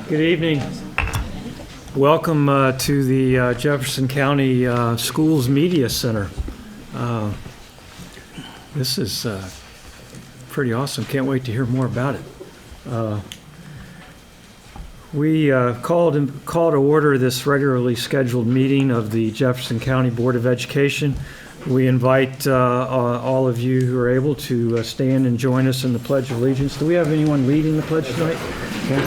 Good evening. Welcome to the Jefferson County Schools Media Center. This is pretty awesome. Can't wait to hear more about it. We called to order this regularly scheduled meeting of the Jefferson County Board of Education. We invite all of you who are able to stand and join us in the Pledge of Allegiance. Do we have anyone leading the pledge tonight? Yeah.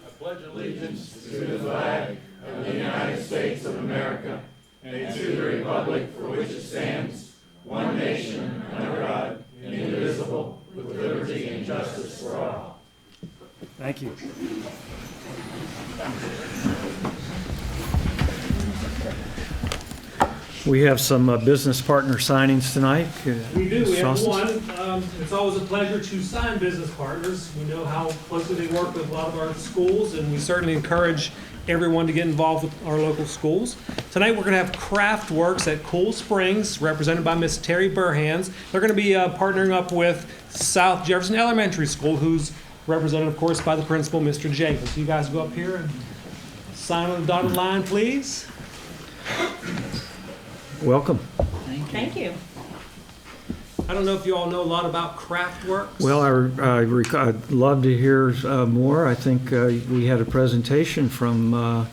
I pledge allegiance to the flag of the United States of America and to the republic for which it stands, one nation, under God, indivisible, with liberty and justice for all. Thank you. We have some business partner signings tonight. We do. We have one. It's always a pleasure to sign business partners. We know how closely they work with a lot of our schools, and we certainly encourage everyone to get involved with our local schools. Tonight we're going to have Craft Works at Cool Springs, represented by Miss Terry Burhans. They're going to be partnering up with South Jefferson Elementary School, who's represented, of course, by the principal, Mr. Jenkins. So you guys go up here and sign on the dotted line, please. Welcome. Thank you. I don't know if you all know a lot about Craft Works. Well, I'd love to hear more. I think we had a presentation from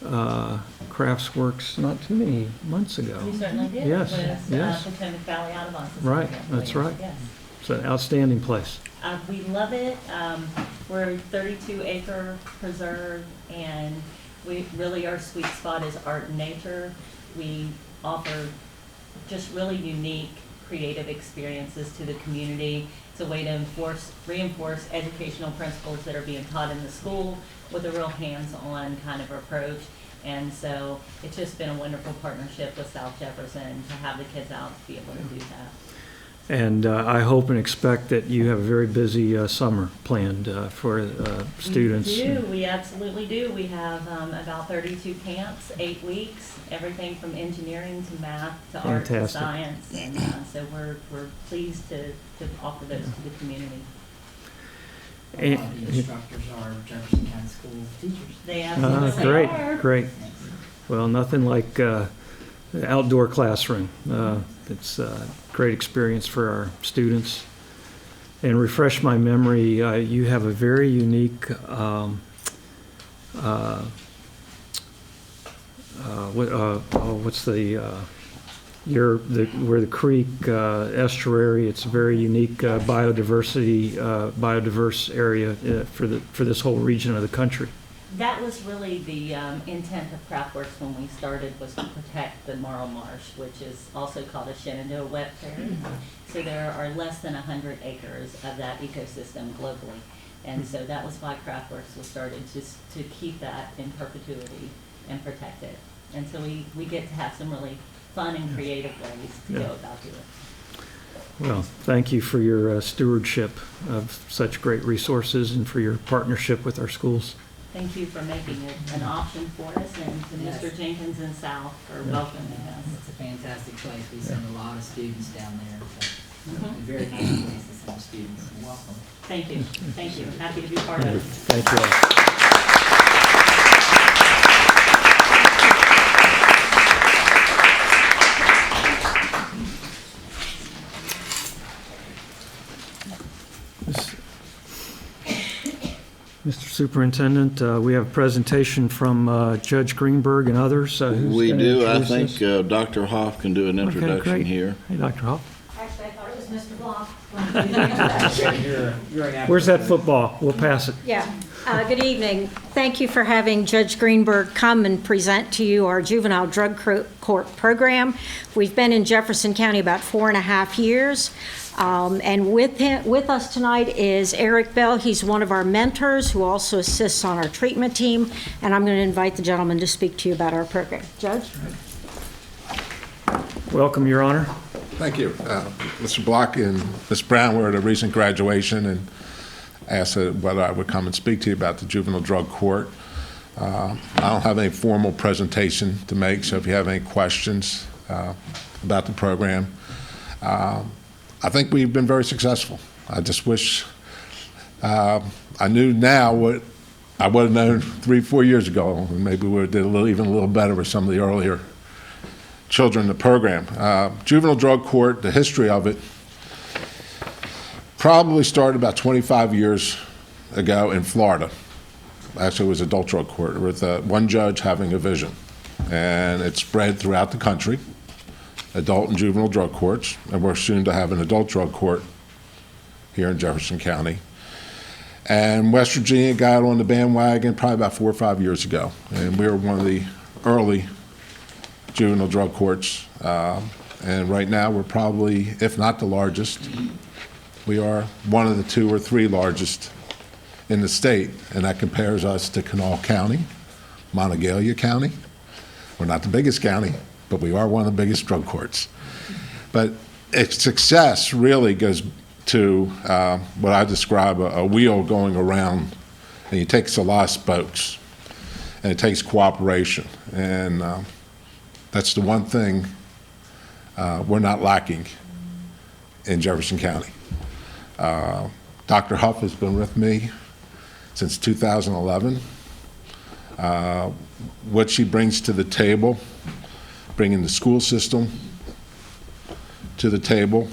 Craftsworks not too many months ago. You certainly did. Yes, With yes. Potomac Valley Audubon Society. Right, that's right. Yes. It's an outstanding place. We love it. We're a 32-acre preserve, and we really, our sweet spot is art and nature. We offer just really unique, creative experiences to the community. It's a way to reinforce educational principles that are being taught in the school with a real hands-on kind of approach. And so it's just been a wonderful partnership with South Jefferson to have the kids out to be able to do that. And I hope and expect that you have a very busy summer planned for students. We do. We absolutely do. We have about 32 camps, 8 weeks, everything from engineering to math to art to science. And so we're pleased to offer those to the community. A lot of the instructors are Jefferson County School teachers. They absolutely are. Great. Well, nothing like the outdoor classroom. It's a great experience for our students. And refresh my memory, you have a very unique where the creek estuary, it's a very unique diverse area for this whole region of the country. That was really the intent of Craftworks when we started, was to protect the Marl Marsh, which is also called a Shenandoah wet prairie. So there are less than 100 acres of that ecosystem globally. And so that was why Craftworks was started, just to keep that in perpetuity and protect it. And so we get to have some really fun and creative ways to go about doing it. Well, thank you for your stewardship of such great resources and for your partnership with our schools. Thank you for making it an option for us, and to Mr. Jenkins and South for welcoming us. It's a fantastic place. We send a lot of students down there. So a very nice place to send students. Welcome. Thank you. Thank you. Happy to be part of it. Thank you all. Mr. Superintendent, we have a presentation from Judge Greenberg and others. We do. I think Dr. Hoff can do an introduction here. Hey, Dr. Hoff. Actually, I thought it was Mr. Block. Where's that football? We'll pass it. Yeah. Good evening. Thank you for having Judge Greenberg come and present to you our juvenile drug court program. We've been in Jefferson County about 4.5 years. And with us tonight is Eric Bell. He's one of our mentors who also assists on our treatment team. And I'm going to invite the gentleman to speak to you about our program. Judge? Welcome, Your Honor. Thank you. Mr. Block and Ms. Brown were at a recent graduation and asked whether I would come and speak to you about the juvenile drug court. I don't have any formal presentation to make, so if you have any questions about the program, I think we've been very successful. I just wish I knew now what I would have known 3-4 years ago, and maybe we did even a little better with some of the earlier children in the program. Juvenile drug court, the history of it, probably started about 25 years ago in Florida. Actually, it was adult drug court with one judge having a vision, and it spread throughout the country, adult and juvenile drug courts, and we're soon to have an adult drug court here in Jefferson County. And West Virginia got on the bandwagon probably about 4 or 5 years ago, and we were one of the early juvenile drug courts. And right now we're probably, if not the largest, we are one of the 2 or 3 largest in the state, and that compares us to Kanawha County, Monongalia County. We're not the biggest county, but we are one of the biggest drug courts. But its success really goes to what I describe a wheel going around, and it takes a lot of spokes, and it takes cooperation, and that's the one thing we're not lacking in Jefferson County. Dr. Huff has been with me since 2011. What she brings to the table, bringing the school system to the table,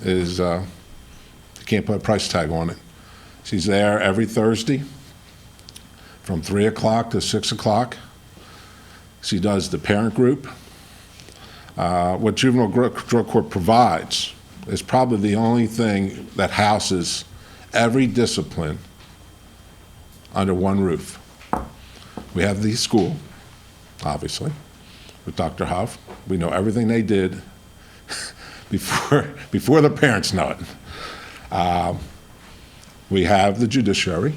is can't put a price tag on it. She's there every Thursday from 3 o'clock to 6 o'clock. She does the parent group. What Juvenile Drug Court provides is probably the only thing that houses every discipline under one roof. We have the school, obviously, with Dr. Huff. We know everything they did before the parents know it. We have the judiciary.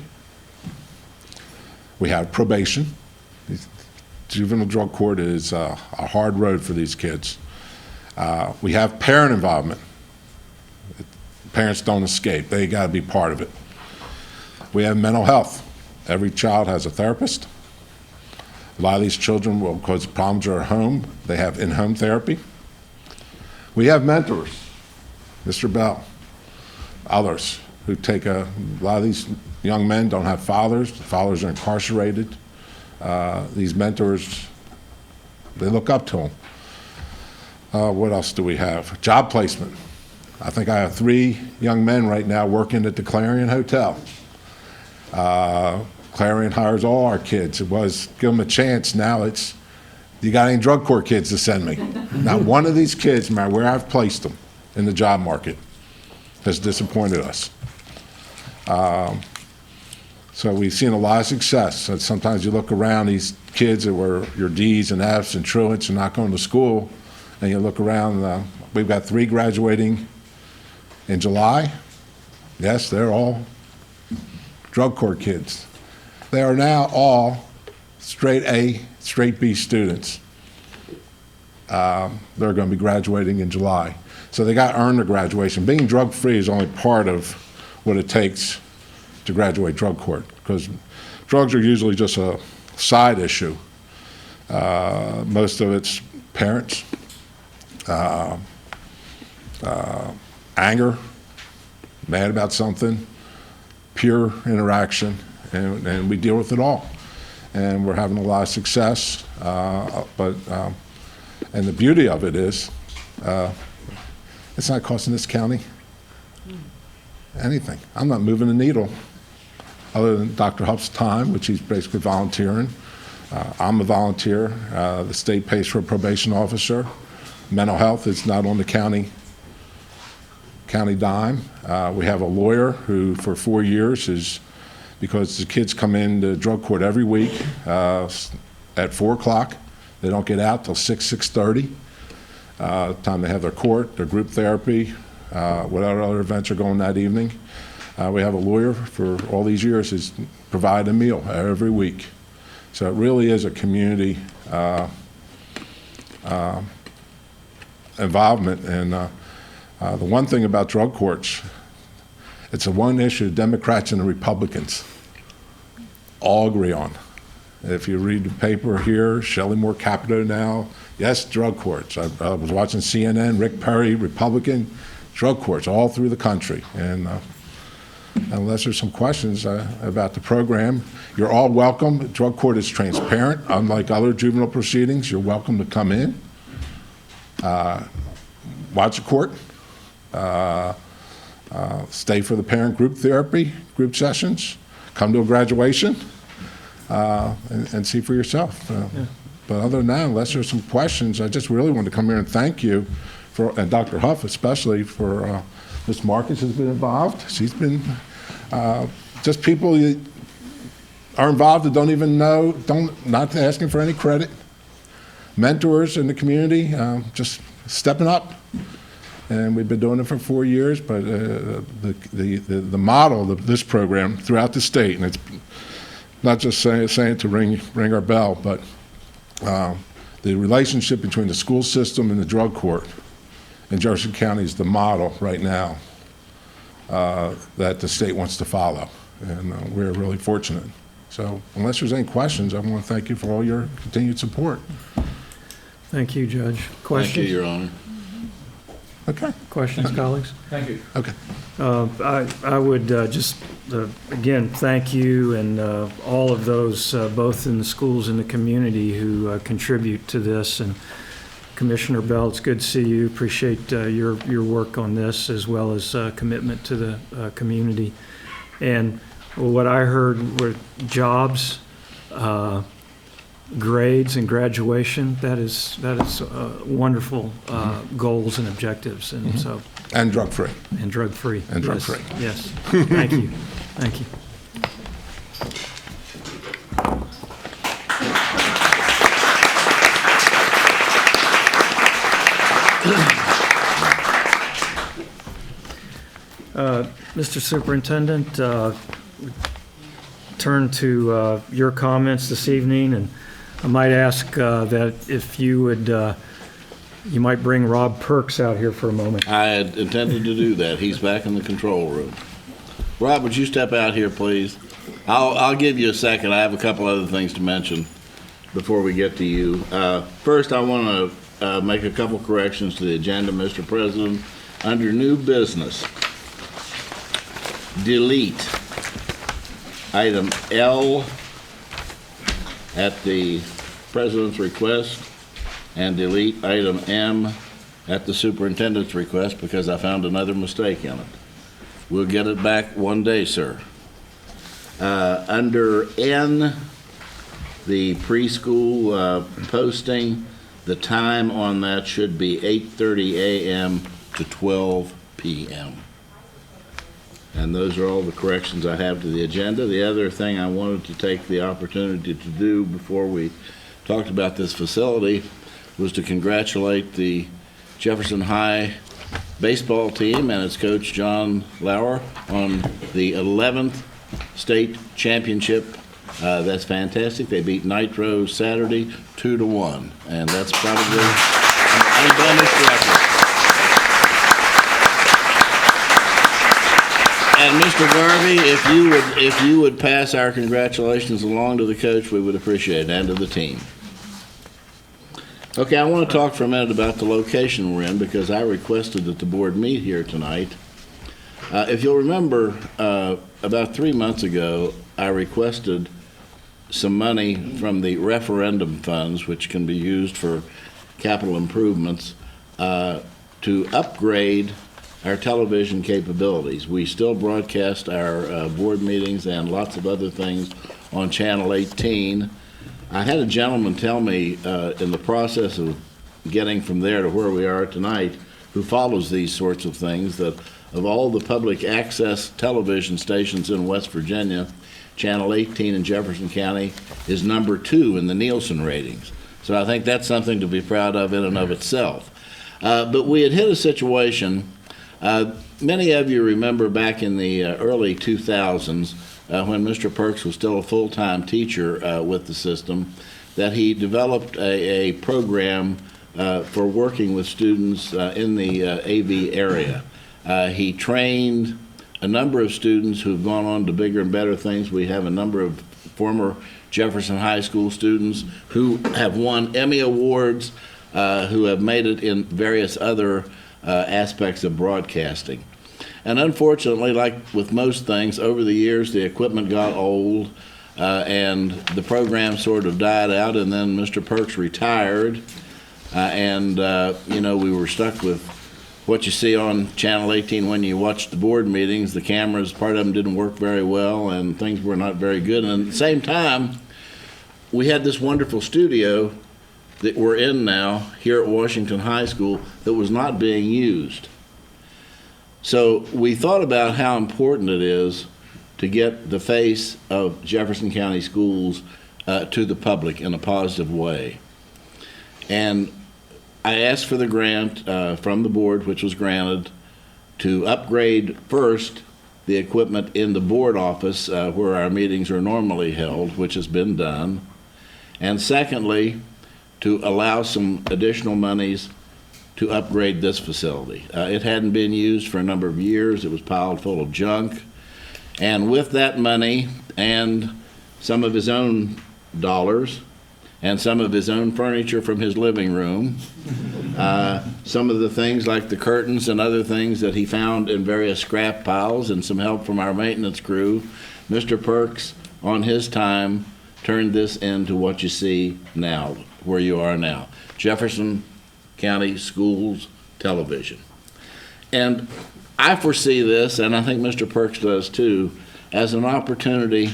We have probation. Juvenile drug court is a hard road for these kids. We have parent involvement. Parents don't escape. They got to be part of it. We have mental health. Every child has a therapist. A lot of these children, well, because problems are at home, they have in-home therapy. We have mentors, Mr. Bell, others who take a lot of these young men don't have fathers. The fathers are incarcerated. These mentors, they look up to them. What else do we have? Job placement. I think I have 3 young men right now working at the Clarion Hotel. Clarion hires all our kids. It was give them a chance. Now it's, you got any drug court kids to send me? Not one of these kids, no matter where I've placed them in the job market, has disappointed us. So we've seen a lot of success. And sometimes you look around, these kids that were your D's and F's and truants and not going to school, and you look around, we've got 3 graduating in July. Yes, they're all drug court kids. They are now all straight A, straight B students. They're going to be graduating in July. So they got to earn their graduation. Being drug-free is only part of what it takes to graduate drug court, because drugs are usually just a side issue. Most of it's parents, anger, mad about something, pure interaction, and we deal with it all. And we're having a lot of success, and the beauty of it is, it's not costing this county anything. I'm not moving the needle, other than Dr. Huff's time, which he's basically volunteering. I'm a volunteer. The state pays for a probation officer. Mental health is not on the county dime. We have a lawyer who, for 4 years, is, because the kids come into drug court every week at 4 o'clock. They don't get out till 6:30. Time they have their court, their group therapy, whatever other events are going that evening. We have a lawyer for all these years who's provided a meal every week. So it really is a community involvement. And the one thing about drug courts, it's a one issue Democrats and the Republicans all agree on. If you read the paper here, Shelley Moore Capito now, yes, drug courts. I was watching CNN, Rick Perry, Republican, drug courts all through the country. And unless there's some questions about the program, you're all welcome. Drug court is transparent. Unlike other juvenile proceedings, you're welcome to come in, watch a court, stay for the parent group therapy, group sessions, come to a graduation, and see for yourself. But other than that, unless there's some questions, I just really want to come here and thank you, and Dr. Huff especially, for Ms. Marcus has been involved. She's been, just people that are involved that don't even know, not asking for any credit. Mentors in the community, just stepping up. And we've been doing it for 4 years, but the model of this program throughout the state, and it's not just saying to ring our bell, but the relationship between the school system and the drug court in Jefferson County is the model right now that the state wants to follow, and we're really fortunate. So unless there's any questions, I want to thank you for all your continued support. Thank you, Judge. Questions? Thank you, Your Honor. Okay. Questions, colleagues? Thank you. Okay. I would just, again, thank you and all of those, both in the schools and the community, who contribute to this. And Commissioner Bell, it's good to see you. Appreciate your work on this, as well as commitment to the community. And what I heard were jobs, grades, and graduation. That is wonderful goals and objectives, and so. And drug-free. And drug-free. And Yes, drug-free. Yes. Thank you. Thank you. Mr. Superintendent, turn to your comments this evening, and I might ask that if you would, you might bring Rob Perks out here for a moment. I had intended to do that. He's back in the control room. Rob, would you step out here, please? I'll give you a second. I have a couple other things to mention before we get to you. First, I want to make a couple corrections to the agenda, Mr. President. Under new business, delete item L at the President's request, and delete item M at the Superintendent's request, because I found another mistake in it. We'll get it back one day, sir. Under N, the preschool posting, the time on that should be 8:30 a.m. to 12 p.m. And those are all the corrections I have to the agenda. The other thing I wanted to take the opportunity to do before we talked about this facility was to congratulate the Jefferson High baseball team and its coach, John Lauer, on the 11th state championship. That's fantastic. They beat Nitro Saturday 2-1, and that's probably an unblemished record. And Mr. Garvey, if you would pass our congratulations along to the coach, we would appreciate it, and to the team. Okay, I want to talk for a minute about the location we're in, because I requested that the board meet here tonight. If you'll remember, about 3 months ago, I requested some money from the referendum funds, which can be used for capital improvements, to upgrade our television capabilities. We still broadcast our board meetings and lots of other things on Channel 18. I had a gentleman tell me in the process of getting from there to where we are tonight, who follows these sorts of things, that of all the public access television stations in West Virginia, Channel 18 in Jefferson County is number 2 in the Nielsen ratings. So I think that's something to be proud of in and of itself. But we had hit a situation, many of you remember back in the early 2000s, when Mr. Perks was still a full-time teacher with the system, that he developed a program for working with students in the AV area. He trained a number of students who've gone on to bigger and better things. We have a number of former Jefferson High School students who have won Emmy Awards, who have made it in various other aspects of broadcasting. And unfortunately, like with most things, over the years, the equipment got old, and the program sort of died out, and then Mr. Perks retired, we were stuck with what you see on Channel 18 when you watch the board meetings. The cameras, part of them didn't work very well, and things were not very good. And at the same time, we had this wonderful studio that we're in now here at Washington High School that was not being used. So we thought about how important it is to get the face of Jefferson County Schools to the public in a positive way. And I asked for the grant from the board, which was granted, to upgrade first the equipment in the board office where our meetings are normally held, which has been done. And secondly, to allow some additional monies to upgrade this facility. It hadn't been used for a number of years. It was piled full of junk. And with that money and some of his own dollars and some of his own furniture from his living room, some of the things like the curtains and other things that he found in various scrap piles and some help from our maintenance crew, Mr. Perks, on his time, turned this into what you see now, where you are now, Jefferson County Schools Television. And I foresee this, and I think Mr. Perks does too, as an opportunity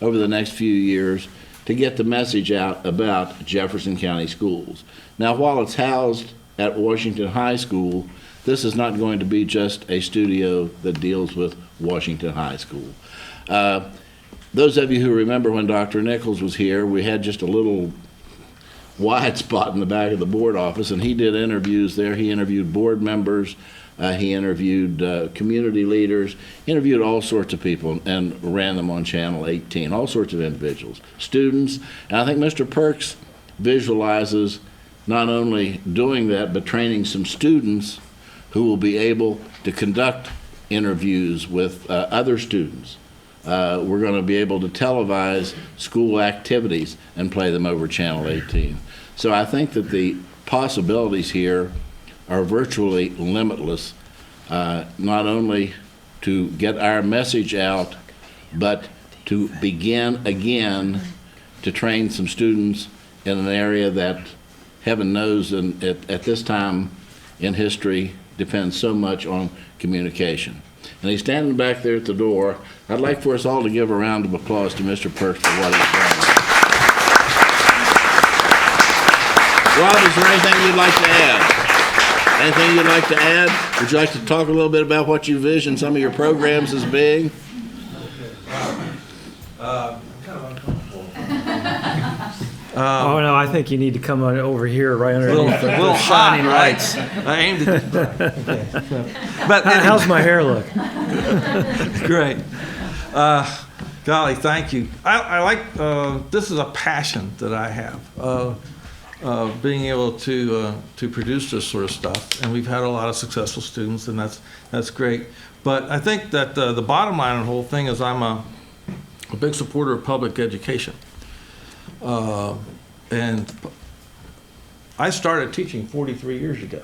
over the next few years to get the message out about Jefferson County Schools. Now, while it's housed at Washington High School, this is not going to be just a studio that deals with Washington High School. Those of you who remember when Dr. Nichols was here, we had just a little wide spot in the back of the board office, and he did interviews there. He interviewed board members, he interviewed community leaders, interviewed all sorts of people and ran them on Channel 18, all sorts of individuals, students. And I think Mr. Perks visualizes not only doing that, but training some students who will be able to conduct interviews with other students. We're going to be able to televise school activities and play them over Channel 18. So I think that the possibilities here are virtually limitless, not only to get our message out, but to begin again to train some students in an area that heaven knows and at this time in history depends so much on communication. And he's standing back there at the door. I'd like for us all to give a round of applause to Mr. Perks for what he's done. Rob, is there anything you'd like to add? Anything you'd like to add? Would you like to talk a little bit about what you vision some of your programs as being? Oh, no, I think you need to come on over here right underneath the little shining hot, lights. I aimed at but How's my hair look? great. Golly, thank you. I like, this is a passion that I have, being able to produce this sort of stuff. And we've had a lot of successful students, and that's great. But I think that the bottom line of the whole thing is I'm a big supporter of public education. And I started teaching 43 years ago.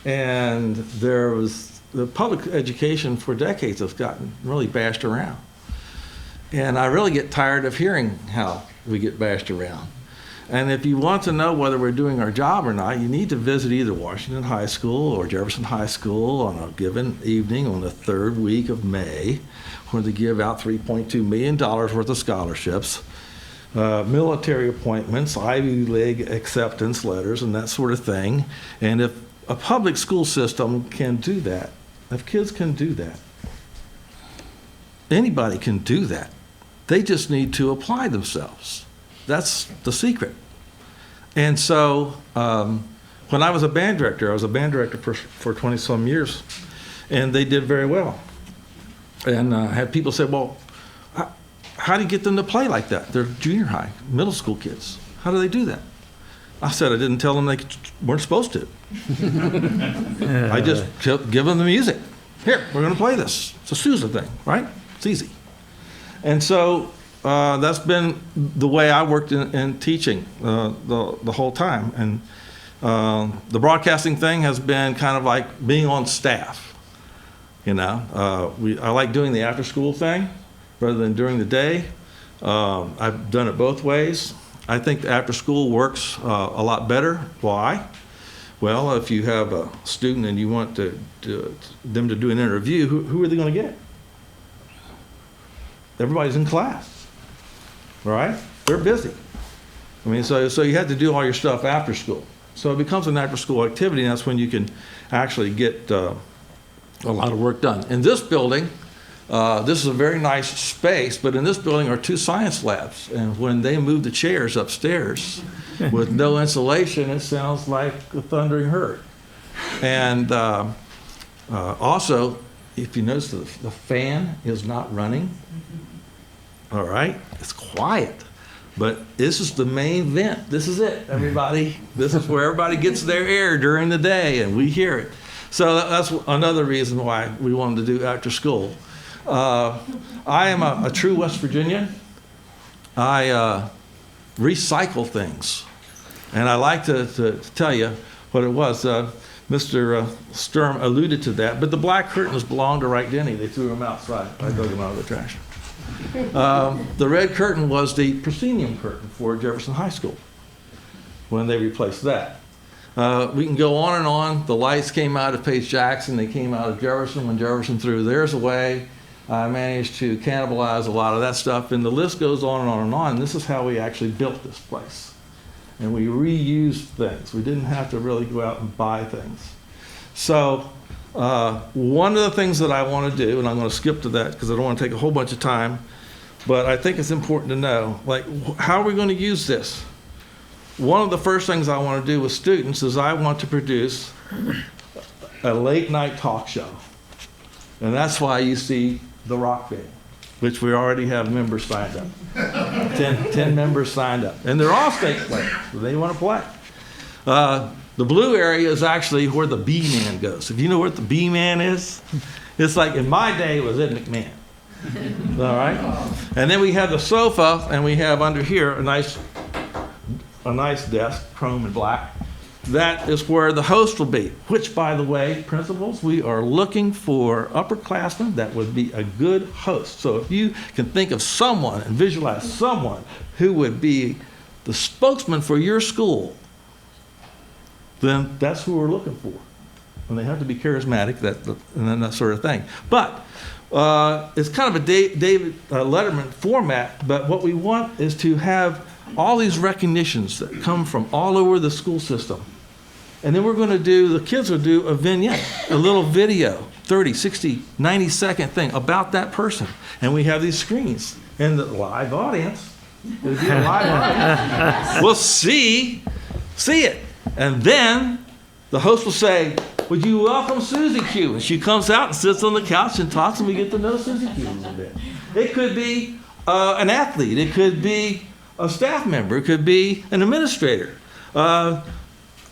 And the public education for decades has gotten really bashed around. And I really get tired of hearing how we get bashed around. And if you want to know whether we're doing our job or not, you need to visit either Washington High School or Jefferson High School on a given evening on the third week of May, where they give out $3.2 million worth of scholarships, military appointments, Ivy League acceptance letters, and that sort of thing. And if a public school system can do that, if kids can do that, anybody can do that. They just need to apply themselves. That's the secret. And so when I was a band director for 20-some years, and they did very well. And I had people say, well, how do you get them to play like that? They're junior high, middle school kids. How do they do that? I said I didn't tell them they weren't supposed to. I just give them the music. Here, we're going to play this. It's a Sousa thing, right? It's easy. And so that's been the way I worked in teaching the whole time. The broadcasting thing has been kind of like being on staff. You know, I like doing the after-school thing rather than during the day. I've done it both ways. I think the after-school works a lot better. Why? Well, if you have a student and you want them to do an interview, who are they going to get? Everybody's in class, right? They're busy. I mean, so you have to do all your stuff after school. So it becomes an after-school activity, and that's when you can actually get a lot of work done. In this building, this is a very nice space, but in this building are 2 science labs, and when they move the chairs upstairs with no insulation, it sounds like a thundering herd. And also, if you notice, the fan is not running. All right, it's quiet. But this is the main vent. This is it, everybody. This is where everybody gets their air during the day, and we hear it. So that's another reason why we wanted to do after school. I am a true West Virginian. I recycle things. And I like to tell you what it was. Mr. Sturm alluded to that, but the black curtains belonged to Wright Denny. They threw them outside. I dug them out of the trash. The red curtain was the proscenium curtain for Jefferson High School when they replaced that. We can go on and on. The lights came out of Paige Jackson. They came out of Jefferson when Jefferson threw theirs away. I managed to cannibalize a lot of that stuff, and the list goes on and on and on. This is how we actually built this place. And we reused things. We didn't have to really go out and buy things. So one of the things that I want to do, and I'm going to skip to that because I don't want to take a whole bunch of time, but I think it's important to know, like, how are we going to use this? One of the first things I want to do with students is I want to produce a late night talk show. And that's why you see the rock band, which we already have members signed up. 10 members signed up. And they're all state players, so they want to play. The blue area is actually where the B-man goes. If you know what the B-man is, it's like in my day it was Ed McMahon. All right? And then we have the sofa, and we have under here a nice desk, chrome and black. That is where the host will be, which, by the way, principals, we are looking for upperclassmen that would be a good host. So if you can think of someone and visualize someone who would be the spokesman for your school, then that's who we're looking for. And they have to be charismatic, and then that sort of thing. But it's kind of a David Letterman format, but what we want is to have all these recognitions that come from all over the school system. And then we're going to the kids will do a vignette, a little video, 30, 60, 90-second thing about that person. And we have these screens. And the live audience, it'll be a live audience, will see it. And then the host will say, "Would you welcome Susie Q?" And she comes out and sits on the couch and talks, and we get to know Susie Q a little bit. It could be an athlete. It could be a staff member. It could be an administrator.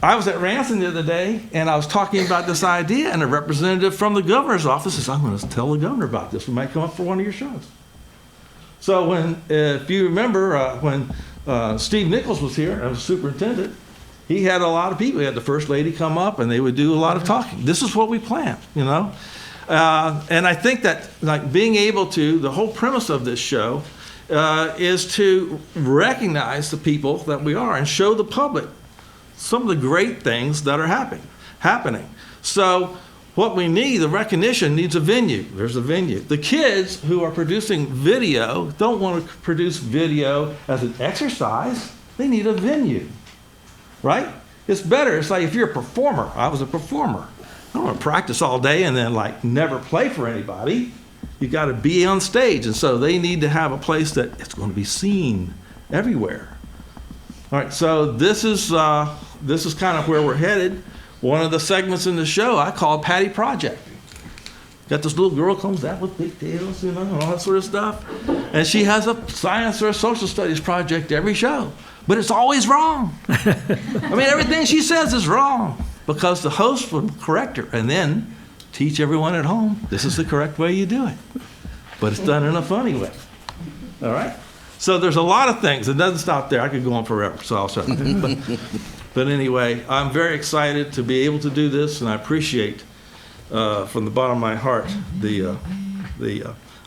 I was at Ransom the other day, and I was talking about this idea, and a representative from the governor's office says, "I'm going to tell the governor about this. We might come up for one of your shows." So if you remember, when Steve Nichols was here as superintendent, he had a lot of people. He had the first lady come up, and they would do a lot of talking. This is what we planned, you know. And I think that, like, being able to, the whole premise of this show is to recognize the people that we are and show the public some of the great things that are happening. So what we need, the recognition needs a venue. There's a venue. The kids who are producing video don't want to produce video as an exercise. They need a venue, right? It's better. It's like if you're a performer. I was a performer. I don't want to practice all day and then like never play for anybody. You got to be on stage, and so they need to have a place that it's going to be seen everywhere. All right, so this is kind of where we're headed. One of the segments in the show I call Patty Project. Got this little girl comes out with pigtails, you know, and all that sort of stuff, and she has a science or a social studies project every show, but it's always wrong. I mean, everything she says is wrong because the host will correct her and then teach everyone at home, this is the correct way you do it. But it's done in a funny way. All right? So there's a lot of things. It doesn't stop there. I could go on forever, so I'll shut up. But anyway, I'm very excited to be able to do this, and I appreciate from the bottom of my heart the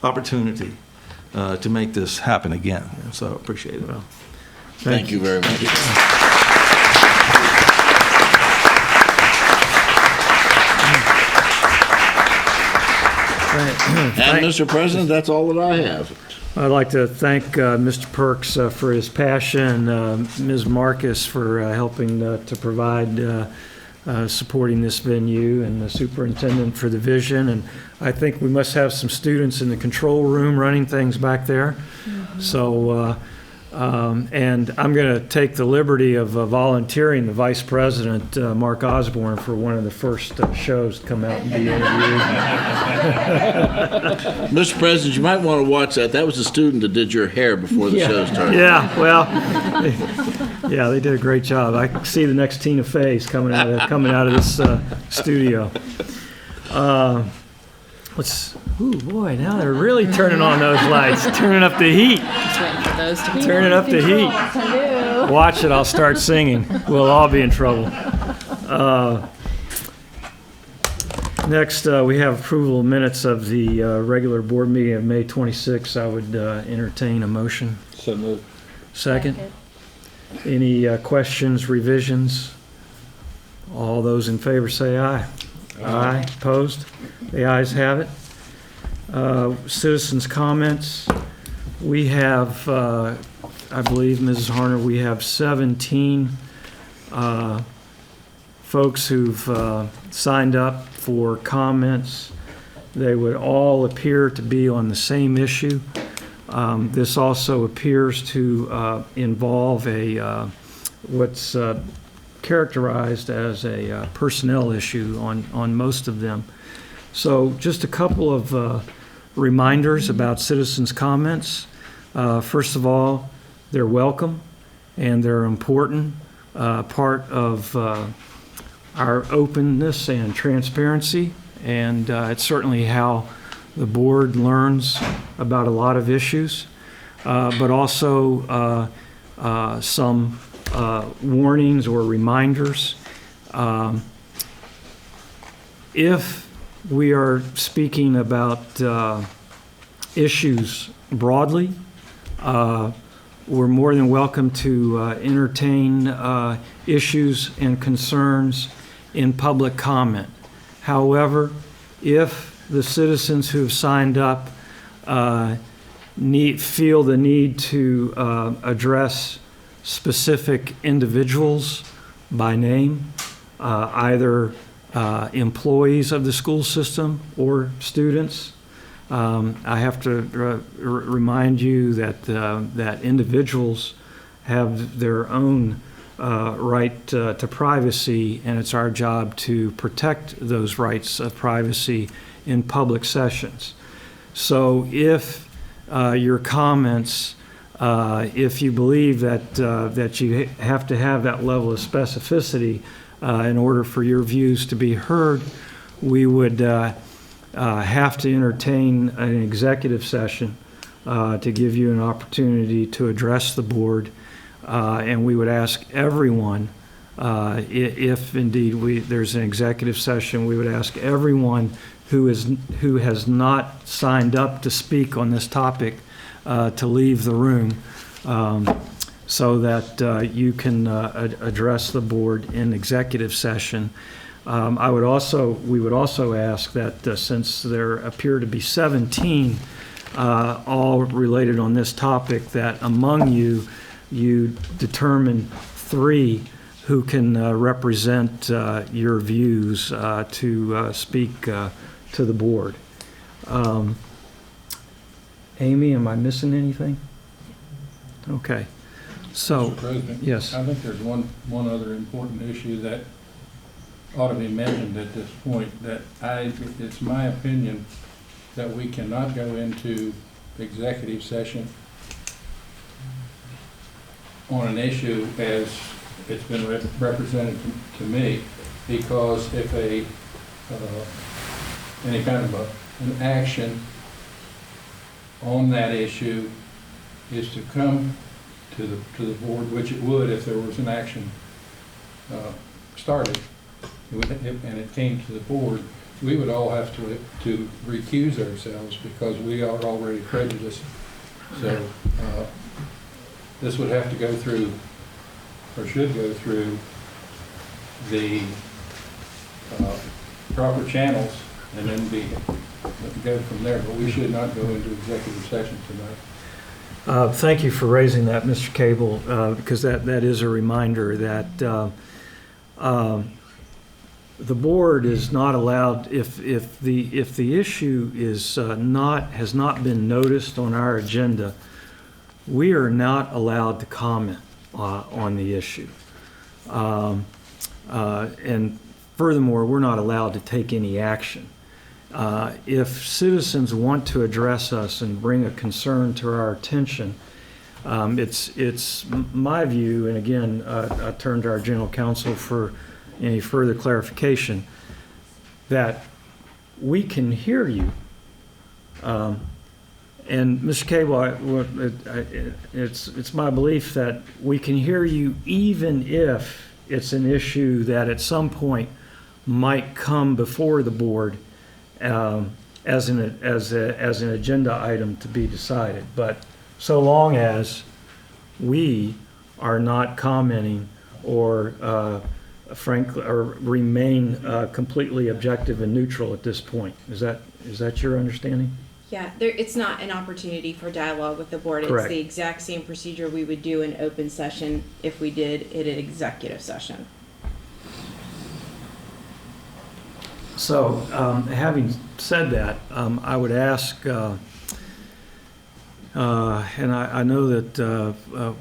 opportunity to make this happen again. So I appreciate it. Well, Thank you very much. And Mr. President, that's all that I have. I'd like to thank Mr. Perks for his passion, Ms. Marcus for helping to provide supporting this venue, and the superintendent for the vision. And I think we must have some students in the control room running things back there. So, and I'm going to take the liberty of volunteering the Vice President, Mark Osborne, for one of the first shows to come out and be interviewed. Mr. President, you might want to watch that. That was the student that did your hair before the show started. Yeah, well, yeah, they did a great job. I can see the next Tina Fey's coming out of this studio. Ooh, boy, now they're really turning on those lights, turning up the heat. Just waiting for those to be Turning up the heat. Watch it, I'll start singing. We'll all be in trouble. Next, we have approval of minutes of the regular board meeting of May 26th. I would entertain a motion. So moved. Second. Any questions, revisions? All those in favor say aye. Aye. Opposed? The ayes have it. Citizens' comments. We have, I believe, Mrs. Harner, we have 17 folks who've signed up for comments. They would all appear to be on the same issue. This also appears to involve what's characterized as a personnel issue on most of them. So just a couple of reminders about citizens' comments. First of all, they're welcome and they're important part of our openness and transparency, and it's certainly how the board learns about a lot of issues, but also some warnings or reminders. If we are speaking about issues broadly, we're more than welcome to entertain issues and concerns in public comment. However, if the citizens who have signed up feel the need to address specific individuals by name, either employees of the school system or students, I have to remind you that individuals have their own right to privacy, and it's our job to protect those rights of privacy in public sessions. So if your comments, if you believe that you have to have that level of specificity in order for your views to be heard, we would have to entertain an executive session to give you an opportunity to address the board, and we would ask everyone, if indeed there's an executive session, we would ask everyone who has not signed up to speak on this topic to leave the room, so that you can address the board in executive session. We would also ask that since there appear to be 17 all related on this topic, that among you determine 3 who can represent your views to speak to the board. Amy, am I missing anything? Okay. So, Mr. President, yes. I think there's one other important issue that ought to be mentioned at this point, that it's my opinion that we cannot go into executive session on an issue as it's been represented to me, because if any kind of an action on that issue is to come to the board, which it would if there was an action started, and it came to the board, we would all have to recuse ourselves because we are already prejudiced. So this would have to go through, or should go through, the proper channels and then go from there. But we should not go into executive session tonight. Thank you for raising that, Mr. Cable, because that is a reminder that the board is not allowed, if the issue has not been noticed on our agenda, we are not allowed to comment on the issue. And furthermore, we're not allowed to take any action. If citizens want to address us and bring a concern to our attention, it's my view, and again, I turn to our general counsel for any further clarification, that we can hear you. And Mr. Cable, it's my belief that we can hear you even if it's an issue that at some point might come before the board as an agenda item to be decided. But so long as we are not commenting or frankly, or remain completely objective and neutral at this point. Is that your understanding? Yeah, it's not an opportunity for dialogue with the board. Correct. It's the exact same procedure we would do in open session if we did it in executive session. So, having said that, I would ask, and I know that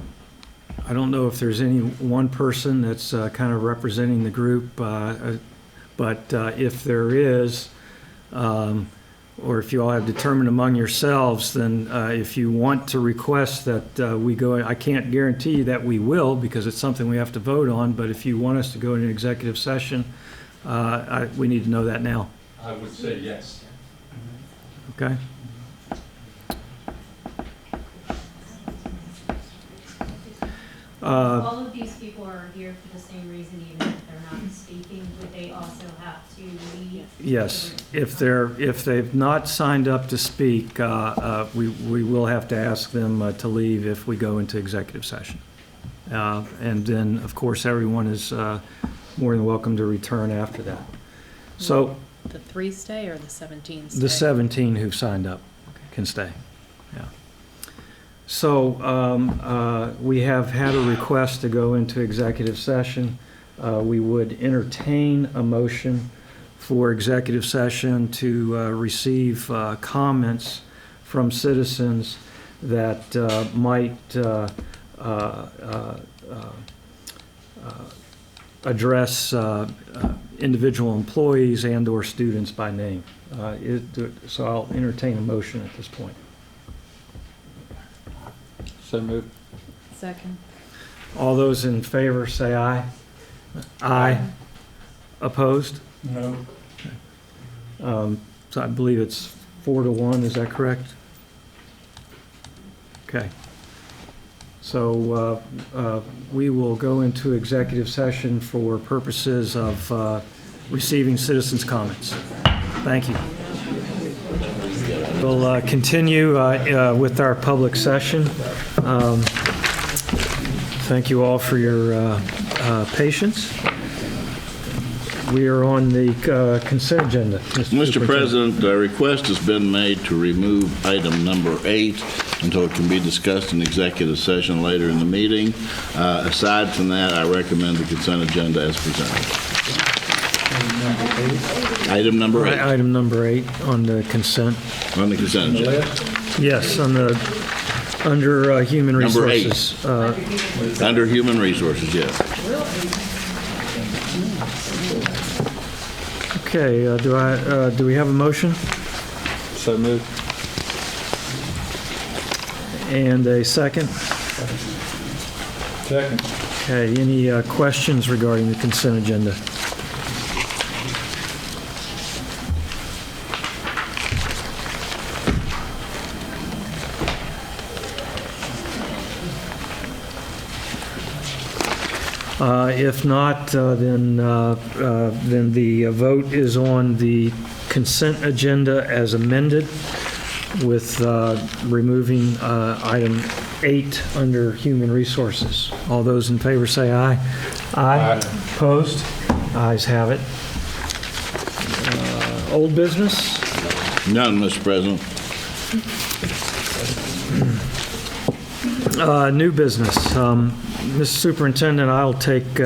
I don't know if there's any one person that's kind of representing the group, but if there is, or if you all have determined among yourselves, then if you want to request that we go, I can't guarantee you that we will because it's something we have to vote on, but if you want us to go into executive session, we need to know that now. I would say yes. Okay? All of these people are here for the same reason, even if they're not speaking. Would they also have to leave? Yes, if they've not signed up to speak, we will have to ask them to leave if we go into executive session. And then, of course, everyone is more than welcome to return after that. So The 3 stay or the 17 stay? the 17 who've signed up can stay. Yeah. So we have had a request to go into executive session. We would entertain a motion for executive session to receive comments from citizens that might address individual employees and/or students by name. So I'll entertain a motion at this point. So moved. Second. All those in favor say aye. Aye. Opposed? No. So I believe it's 4-1, is that correct? Okay. So we will go into executive session for purposes of receiving citizens' comments. Thank you. We'll continue with our public session. Thank you all for your patience. We are on the consent agenda. Mr. President, a request has been made to remove item number 8 until it can be discussed in executive session later in the meeting. Aside from that, I recommend the consent agenda as presented. Item number 8. Item number 8 on the consent. On the consent agenda. Yes, under human Number 8. resources. Under human resources, yes. Okay, do we have a motion? So moved. And a second? Second. Okay, any questions regarding the consent agenda? If not, then the vote is on the consent agenda as amended with removing item 8 under Human Resources. All those in favor say aye. Aye. Opposed? Ayes have it. Old business? None, Mr. President. New business. Mr. Superintendent, I'll take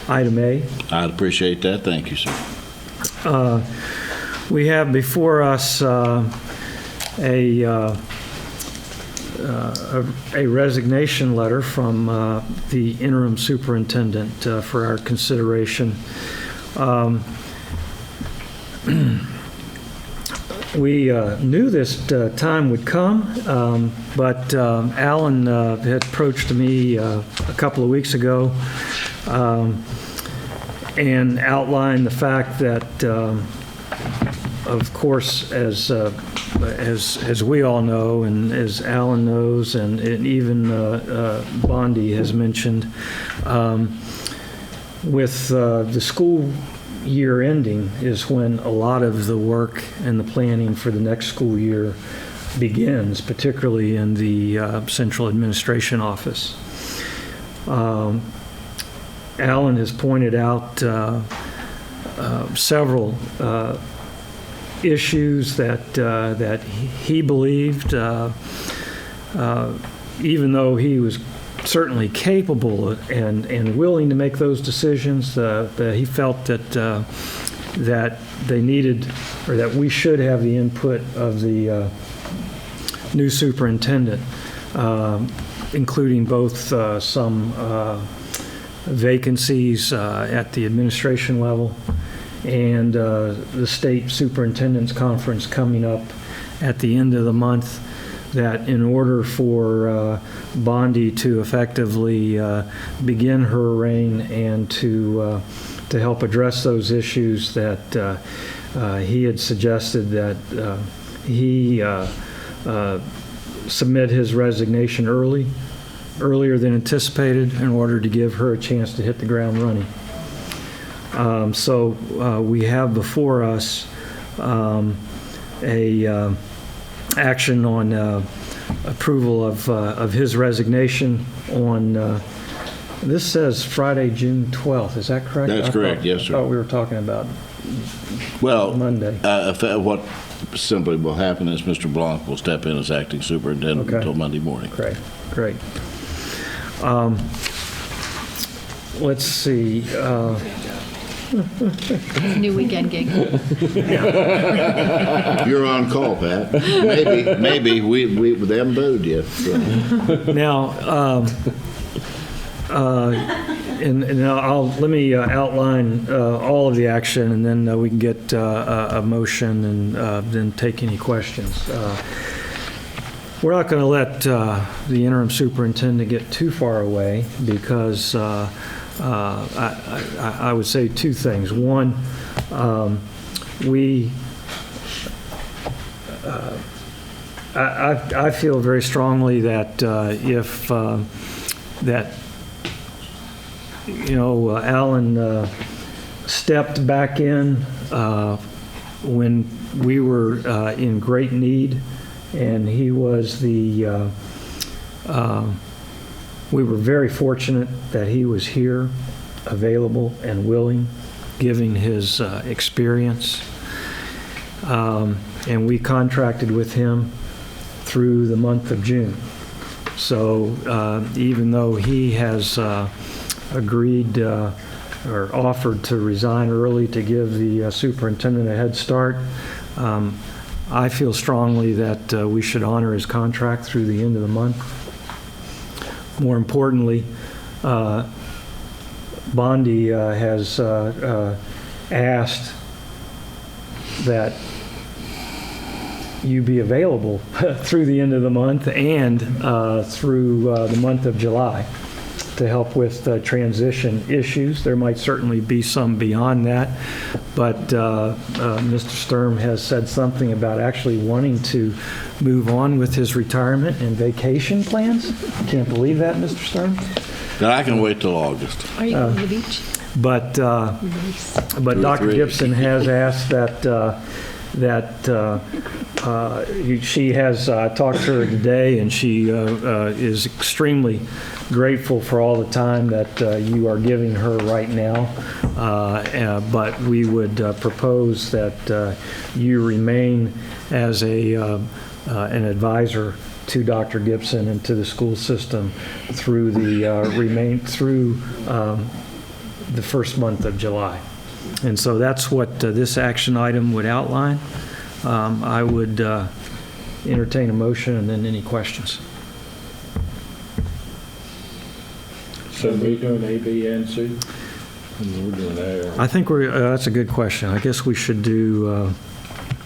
item A. I'd appreciate that. Thank you, sir. We have before us a resignation letter from the interim superintendent for our consideration. We knew this time would come, but Alan had approached me a couple of weeks ago and outlined the fact that, of course, as we all know, and as Alan knows, and even Bondi has mentioned, with the school year ending is when a lot of the work and the planning for the next school year begins, particularly in the central administration office. Alan has pointed out several issues that he believed, even though he was certainly capable and willing to make those decisions, that he felt that they needed, or that we should have the input of the new superintendent, including both some vacancies at the administration level and the state superintendent's conference coming up at the end of the month, that in order for Bondi to effectively begin her reign and to help address those issues, that he had suggested that he submit his resignation earlier than anticipated, in order to give her a chance to hit the ground running. So we have before us a action on approval of his resignation on, this says Friday, June 12th. Is that correct? That's correct, yes, sir. I thought we were talking about Monday. What simply will happen is Mr. Blanc will step in as acting superintendent until Monday morning. Great. Let's see. New weekend gig. You're on call, Pat. Maybe they haven't voted yet. So. Now, let me outline all of the action, and then we can get a motion and then take any questions. We're not going to let the interim superintendent get too far away, because I would say two things. One, I feel very strongly that if Alan stepped back in when we were in great need, and he was we were very fortunate that he was here, available and willing, giving his experience. And we contracted with him through the month of June. So even though he has agreed or offered to resign early to give the superintendent a head start, I feel strongly that we should honor his contract through the end of the month. More importantly, Bondi has asked that you be available through the end of the month and through the month of July to help with transition issues. There might certainly be some beyond that, but Mr. Sturm has said something about actually wanting to move on with his retirement and vacation plans. Can't believe that, Mr. Sturm. Then I can wait till August. Are you going to the beach? But Dr. 3. Gibson has asked she has talked to her today, and she is extremely grateful for all the time that you are giving her right now. But we would propose that you remain as an advisor to Dr. Gibson and to the school system through the first month of July. And so that's what this action item would outline. I would entertain a motion and then any questions. So we doing A, B, and C? We're doing A. I think that's a good question. I guess we should do.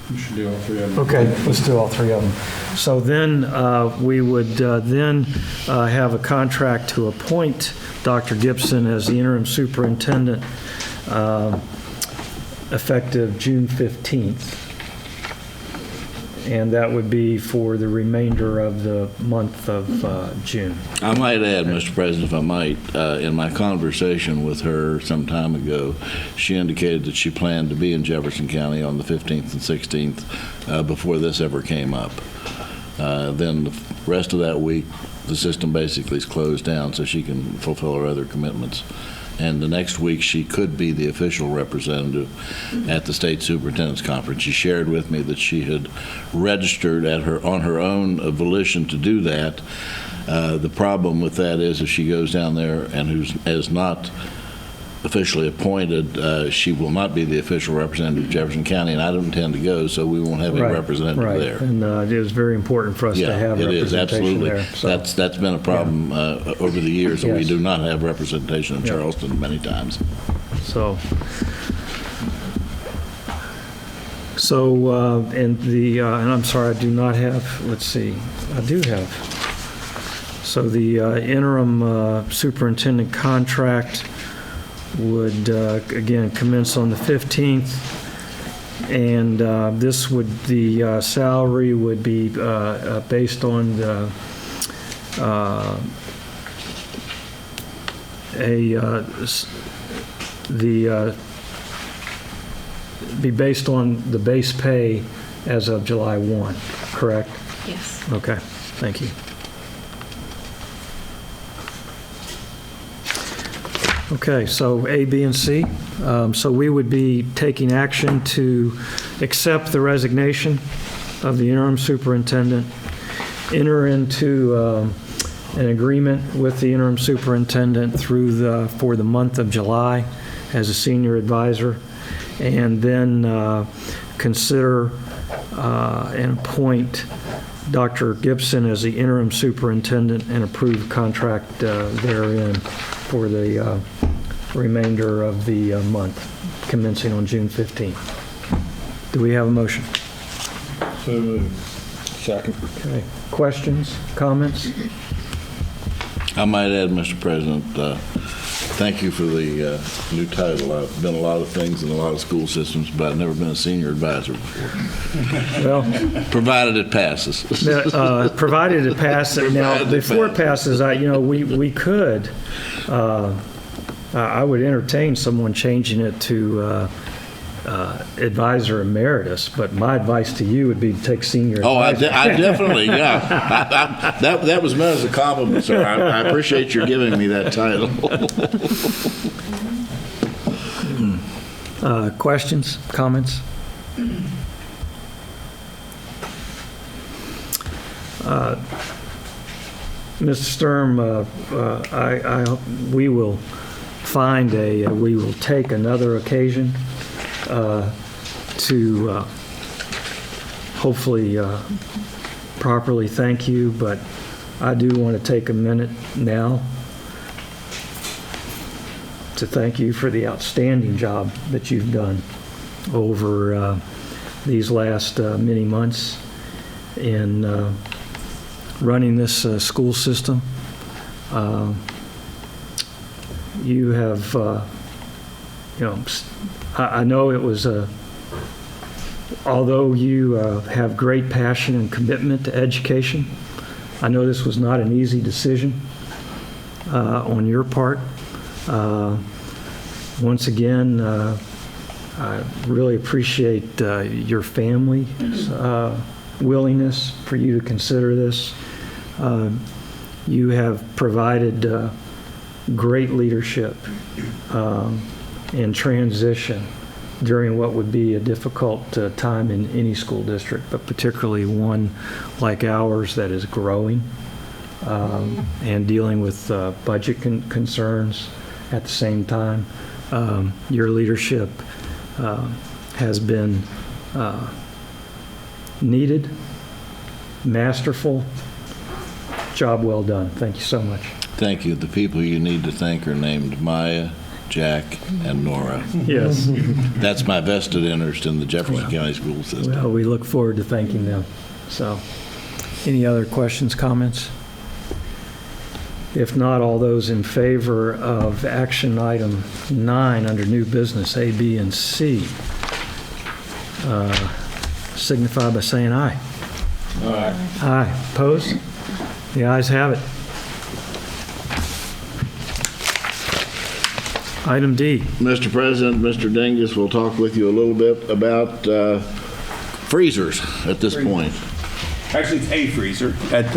We should do all three of them. Okay, let's do all three of them. So then we would then have a contract to appoint Dr. Gibson as the interim superintendent effective June 15th. And that would be for the remainder of the month of June. I might add, Mr. President, if I might, in my conversation with her some time ago, she indicated that she planned to be in Jefferson County on the 15th and 16th before this ever came up. Then the rest of that week, the system basically is closed down so she can fulfill her other commitments. And the next week, she could be the official representative at the state superintendent's conference. She shared with me that she had registered on her own volition to do that. The problem with that is if she goes down there and is not officially appointed, she will not be the official representative of Jefferson County, and I don't intend to go, so we won't have a representative there. And it is very important for us to have it is, representation absolutely. there. So. That's been a problem over the years, and we do not have representation in Charleston many times. And I'm sorry, I do not have, let's see, I do have. So the interim superintendent contract would, again, commence on the 15th. And the salary would be based on be based on the base pay as of July 1, correct? Yes. Okay, thank you. Okay, so A, B, and C. So we would be taking action to accept the resignation of the interim superintendent, enter into an agreement with the interim superintendent for the month of July as a senior advisor, and then consider and appoint Dr. Gibson as the interim superintendent and approve contract therein for the remainder of the month, commencing on June 15th. Do we have a motion? So moved. Second. Okay. Questions, comments? I might add, Mr. President, thank you for the new title. I've been a lot of things in a lot of school systems, but I've never been a senior advisor before. Well, provided it passes. Provided it passes. Now, before it passes, we could. I would entertain someone changing it to advisor emeritus, but my advice to you would be to take senior advisor. I definitely, yeah. That was meant as a compliment, sir. I appreciate your giving me that title. Questions, comments? Mr. Sturm, we will we will take another occasion to hopefully properly thank you, but I do want to take a minute now to thank you for the outstanding job that you've done over these last many months in running this school system. You have, I know it was although you have great passion and commitment to education, I know this was not an easy decision. on your part. Once again, I really appreciate your family's willingness for you to consider this. You have provided great leadership and transition during what would be a difficult time in any school district, but particularly one like ours that is growing and dealing with budget concerns at the same time. Your leadership has been needed, masterful, job well done. Thank you so much. Thank you. The people you need to thank are named Maya, Jack, and Nora. Yes. That's my vested interest in the Jefferson County school system. Well, we look forward to thanking them. So, any other questions, comments? If not, all those in favor of action item 9 under new business A, B, and C signify by saying aye. Aye. Aye. Opposed? The ayes have it. Item D. Mr. President, Mr. Dingus will talk with you a little bit about freezers at this point. Actually, it's a freezer at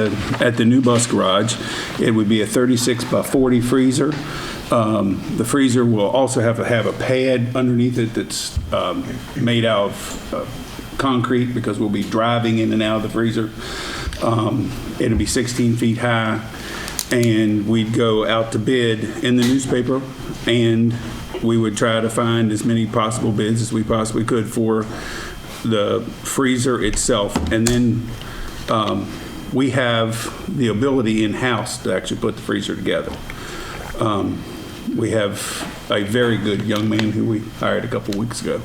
the new bus garage. It would be a 36 by 40 freezer. The freezer will also have a pad underneath it that's made out of concrete because we'll be driving in and out of the freezer. It'll be 16 feet high, and we'd go out to bid in the newspaper, and we would try to find as many possible bids as we possibly could for the freezer itself. And then we have the ability in-house to actually put the freezer together. We have a very good young man who we hired a couple weeks ago.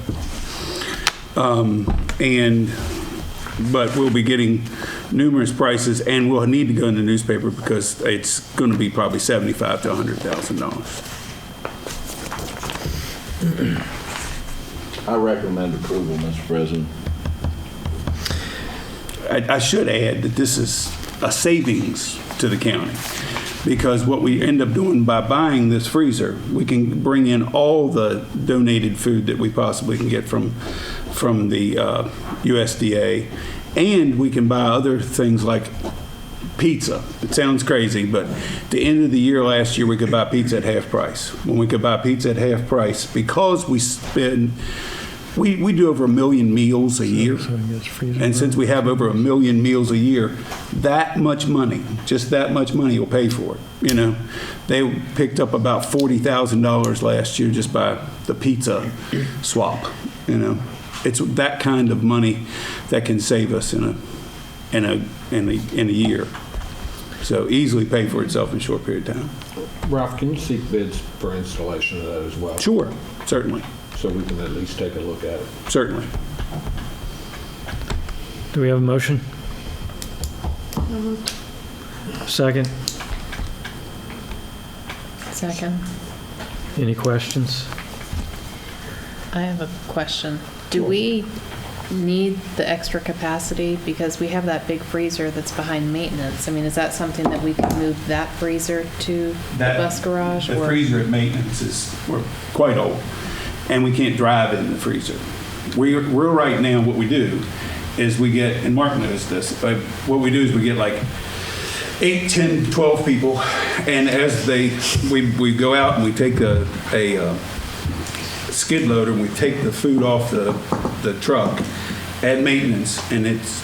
But we'll be getting numerous prices, and we'll need to go in the newspaper because it's going to be probably $75,000 to $100,000. I recommend approval, Mr. President. I should add that this is a savings to the county, because what we end up doing by buying this freezer, we can bring in all the donated food that we possibly can get from the USDA, and we can buy other things like pizza. It sounds crazy, but at the end of the year last year, we could buy pizza at half price. When we could buy pizza at half price, because we do over 1 million meals a year, and since we have over 1 million meals a year, that much money, just that much money will pay for it. You know, they picked up about $40,000 last year just by the pizza swap. You know, it's that kind of money that can save us in a year. So easily pay for itself in a short period of time. Ralph, can you seek bids for installation of that as well? Sure, certainly. So we can at least take a look at it. Certainly. Do we have a motion? Second? Second. Any questions? I have a question. Do we need the extra capacity because we have that big freezer that's behind maintenance? I mean, is that something that we could move that freezer to the bus garage? The freezer at maintenance we're quite old, and we can't drive in the freezer. We're right now, what we do is we get, and Mark knows this, but what we do is we get like 8, 10, 12 people, and as we go out and we take a skid loader and we take the food off the truck at maintenance, and it's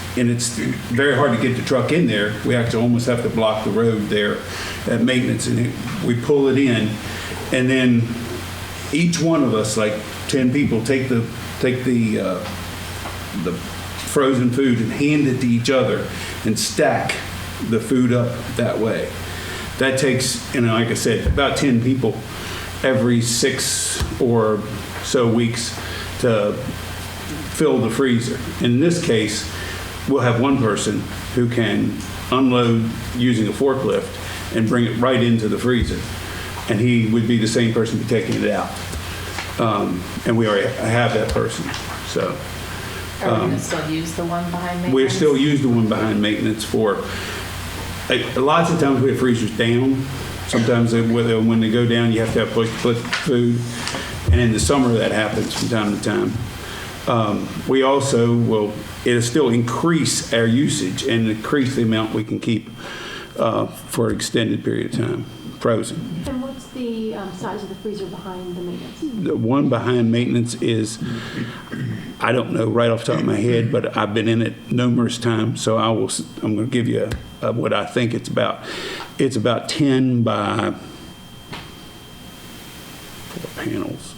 very hard to get the truck in there. We actually almost have to block the road there at maintenance, and we pull it in, and then each one of us, like 10 people, take the frozen food and hand it to each other and stack the food up that way. That takes, like I said, about 10 people every 6 or so weeks to fill the freezer. In this case, we'll have one person who can unload using a forklift and bring it right into the freezer. And he would be the same person taking it out. And we already have that person. So Are we going to still use the one behind maintenance? we still use the one behind maintenance for, lots of times we have freezers down. Sometimes when they go down, you have to have a place to put food. And in the summer, that happens from time to time. We also it'll still increase our usage and increase the amount we can keep for an extended period of time, frozen. And what's the size of the freezer behind the maintenance? The one behind maintenance is, I don't know right off the top of my head, but I've been in it numerous times, so I'm going to give you what I think it's about. It's about 10 by 4 panels,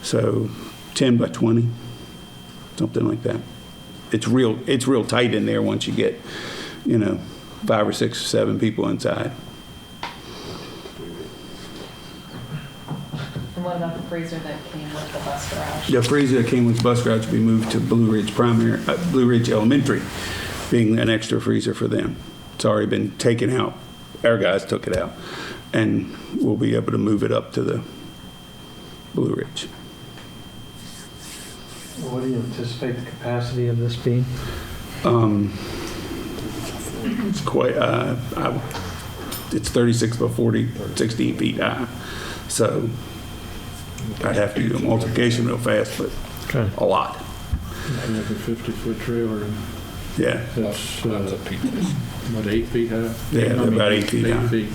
so 10 by 20, something like that. It's real tight in there once you get, 5 or 6 or 7 people inside. And what about the freezer that came with the bus garage? The freezer that came with the bus garage will be moved to Blue Ridge Elementary, being an extra freezer for them. It's already been taken out. Our guys took it out, and we'll be able to move it up to the Blue Ridge. What do you anticipate the capacity of this being? It's quite, it's 36 by 40, 16 feet high. So I'd have to do a multiplication real fast, but a lot. You have a 50-foot trailer. Yeah. That's what, 8 feet high? Yeah, they're about 8 feet high. 8 feet.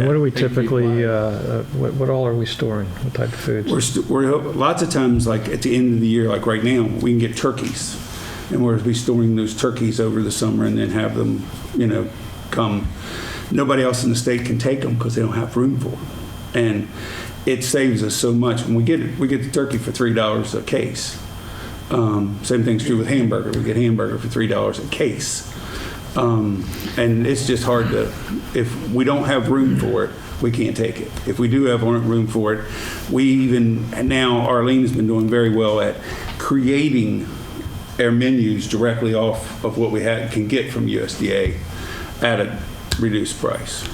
What do we typically, what all are we storing? What type of foods? We're lots of times, like at the end of the year, like right now, we can get turkeys. And we'll be storing those turkeys over the summer and then have them, come. Nobody else in the state can take them because they don't have room for them. And it saves us so much. When we get the turkey for $3 a case. Same thing's true with hamburger. We get hamburger for $3 a case. And it's just hard to, if we don't have room for it, we can't take it. If we do have room for it, now Arlene has been doing very well at creating our menus directly off of what we can get from USDA at a reduced price.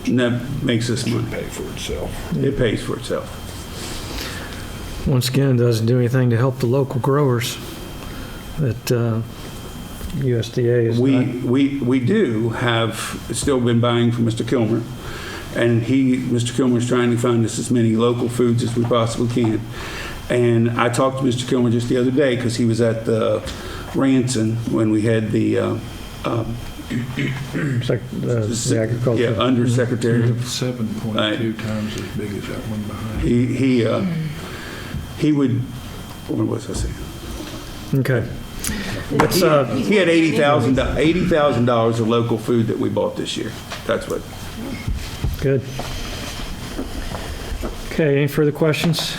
And that makes us money. Pay for itself. It pays for itself. Once again, it doesn't do anything to help the local growers that USDA is We do have still been buying from Mr. Kilmer, and Mr. Kilmer's trying to find us as many local foods as we possibly can. And I talked to Mr. Kilmer just the other day because he was at the Ranson when we had the agriculture. Yeah, undersecretary. 7.2 times as big as that one behind. He would. What was I saying? Okay. He had $80,000 of local food that we bought this year. That's what. Good. Okay. Any further questions?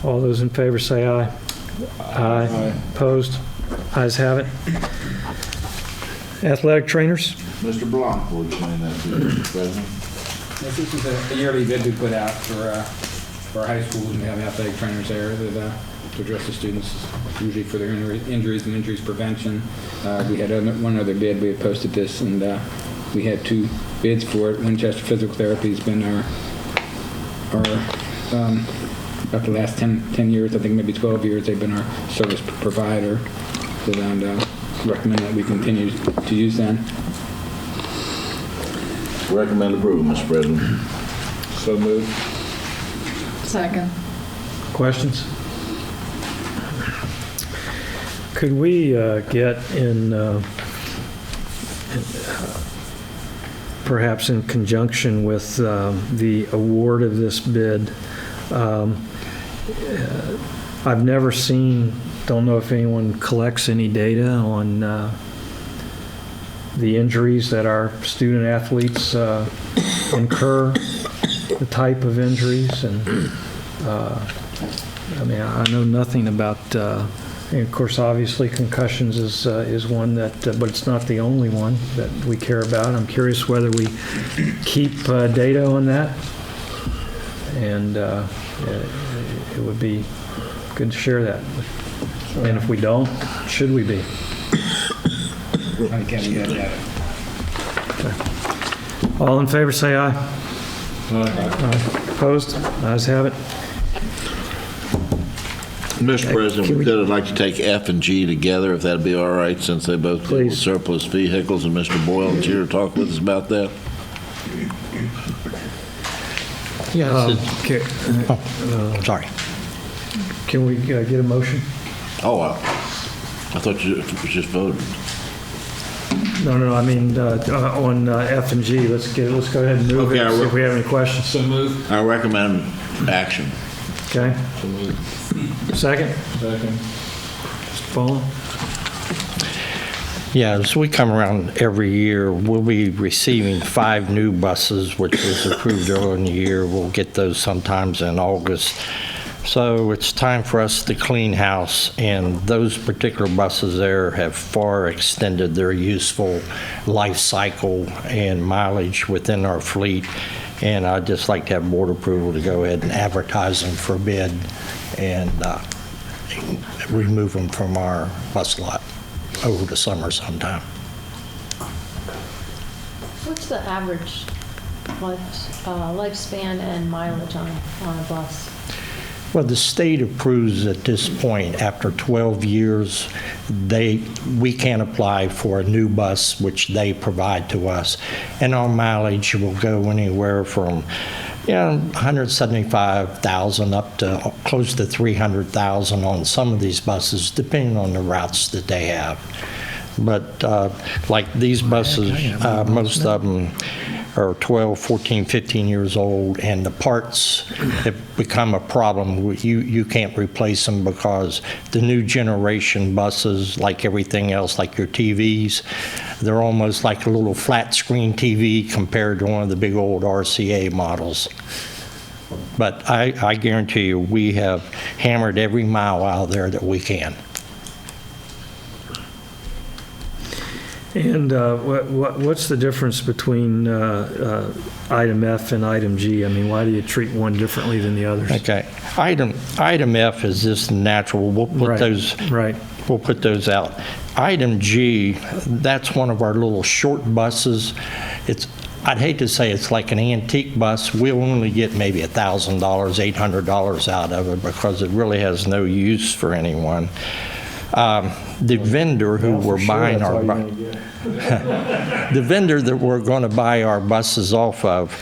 All those in favor say aye. Aye. Opposed? Ayes have it. Athletic trainers? Mr. Blanc will explain that to you, Mr. President. Yes, this is a yearly bid we put out for our high schools, and we have athletic trainers there that to address the students, usually for their injuries and injuries prevention. We had one other bid. We had posted this, and we had 2 bids for it. Winchester Physical Therapy has been our about the last 10 years, I think maybe 12 years, they've been our service provider, and recommend that we continue to use them. Recommend approval, Mr. President. So moved. Second. Questions? Could we get perhaps in conjunction with the award of this bid, I've never seen, don't know if anyone collects any data on the injuries that our student athletes incur, the type of injuries, and I know nothing about, and of course, obviously concussions is one that, but it's not the only one that we care about. I'm curious whether we keep data on that, and it would be good to share that. And if we don't, should we be? All in favor, say aye. Aye. Opposed? Ayes have it. Mr. President, I'd like to take F and G together, if that'd be all right, since they both deal with surplus vehicles, and Mr. Boyle's here to talk with us about that. Sorry. Can we get a motion? Oh, I thought you just voted. No, I mean, on F and G, let's go ahead and move Okay, it, see if we have any questions. So moved. I recommend action. Okay, So moved. second? Second. Mr. Follen? Yeah, as we come around every year, we'll be receiving 5 new buses, which was approved earlier in the year. We'll get those sometimes in August. So it's time for us to clean house, and those particular buses there have far extended their useful life cycle and mileage within our fleet. And I'd just like to have board approval to go ahead and advertise them for bid and remove them from our bus lot over the summer sometime. What's the average lifespan and mileage on a bus? Well, the state approves at this point, after 12 years, we can apply for a new bus, which they provide to us. And our mileage will go anywhere from 175,000 up to close to 300,000 on some of these buses, depending on the routes that they have. But like these buses, most of them are 12, 14, 15 years old, and the parts have become a problem. You can't replace them because the new generation buses, like everything else, like your TVs, they're almost like a little flat screen TV compared to one of the big old RCA models. But I guarantee you, we have hammered every mile out there that we can. And what's the difference between item F and item G? I mean, why do you treat one differently than the others? Okay. Item F is just natural. We'll put those. Right. We'll put those out. Item G, that's one of our little short buses. I'd hate to say it's like an antique bus. We'll only get maybe $1,000, $800 out of it because it really has no use for anyone. The vendor who we're buying the vendor that we're going to buy our buses off of,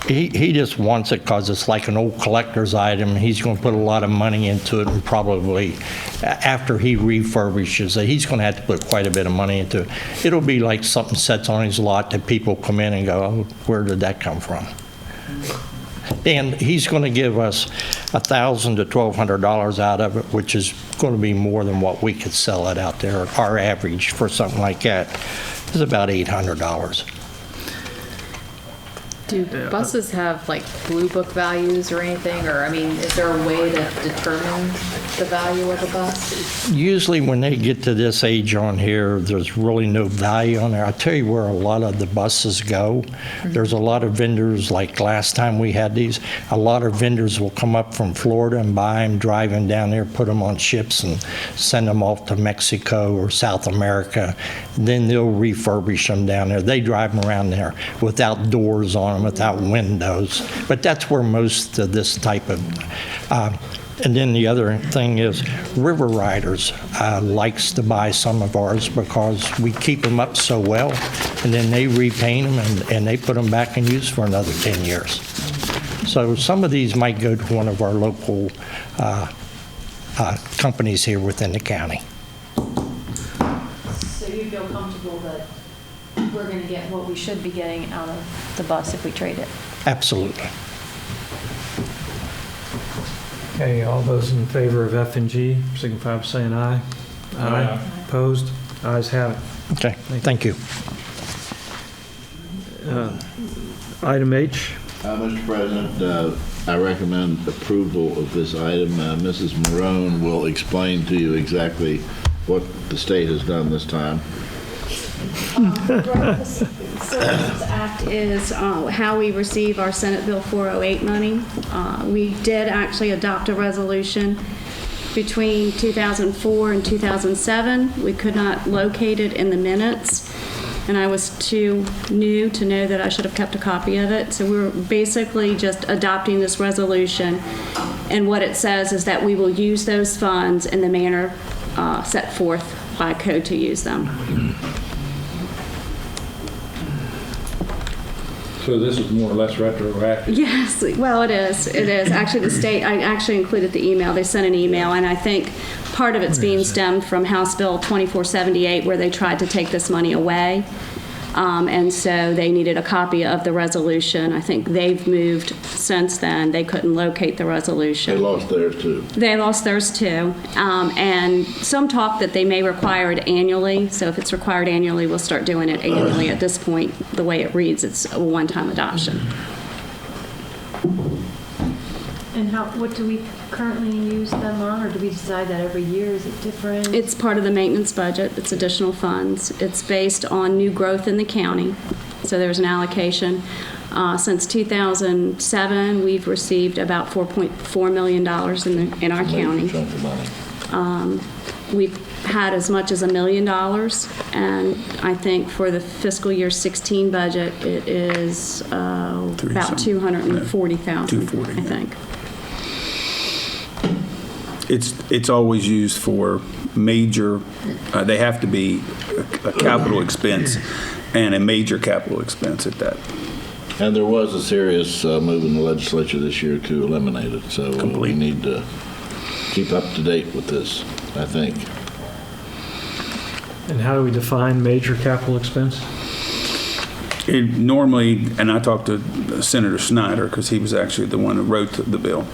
he just wants it because it's like an old collector's item. He's going to put a lot of money into it, and probably after he refurbishes it, he's going to have to put quite a bit of money into it. It'll be like something sets on his lot that people come in and go, oh, where did that come from? And he's going to give us $1,000 to $1,200 out of it, which is going to be more than what we could sell it out there. Our average for something like that is about $800. Do buses have like blue book values or anything? Or, I mean, is there a way to determine the value of a bus? Usually when they get to this age on here, there's really no value on there. I'll tell you where a lot of the buses go. There's a lot of vendors, like last time we had these, a lot of vendors will come up from Florida and buy them, drive them down there, put them on ships and send them off to Mexico or South America. Then they'll refurbish them down there. They drive them around there without doors on them, without windows. But that's where most of this type of and then the other thing is River Riders likes to buy some of ours because we keep them up so well, and then they repaint them and they put them back in use for another 10 years. So some of these might go to one of our local companies here within the county. So you feel comfortable that we're going to get what we should be getting out of the bus if we trade it? Absolutely. Okay, all those in favor of F and G, signify by saying aye. Aye. Opposed? Ayes have it. Okay, thank you. Item H. Mr. President, I recommend approval of this item. Mrs. Marone will explain to you exactly what the state has done this time. The Services Act is how we receive our Senate Bill 408 money. We did actually adopt a resolution between 2004 and 2007. We could not locate it in the minutes, and I was too new to know that I should have kept a copy of it. So we're basically just adopting this resolution, and what it says is that we will use those funds in the manner set forth by code to use them. So this is more or less retroactive? Yes, well, it is. It is. Actually, the state, I actually included the email. They sent an email, and I think part of it's being stemmed from House Bill 2478, where they tried to take this money away. And so they needed a copy of the resolution. I think they've moved since then. They couldn't locate the resolution. They lost theirs too. They lost theirs too. And some talk that they may require it annually. So if it's required annually, we'll start doing it annually. At this point, the way it reads, it's a one-time adoption. And what do we currently use them on, or do we decide that every year? Is it different? It's part of the maintenance budget. It's additional funds. It's based on new growth in the county. So there's an allocation. Since 2007, we've received about $4.4 million in our county. We've had as much as $1 million, and I think for the fiscal year 16 budget, it is about 240,000, I think. It's always used for major, they have to be a capital expense and a major capital expense at that. And there was a serious move in the legislature this year to eliminate it, so we need to keep up to date with this, I think. And how do we define major capital expense? It normally, and I talked to Senator Snyder, because he was actually the one who wrote the bill.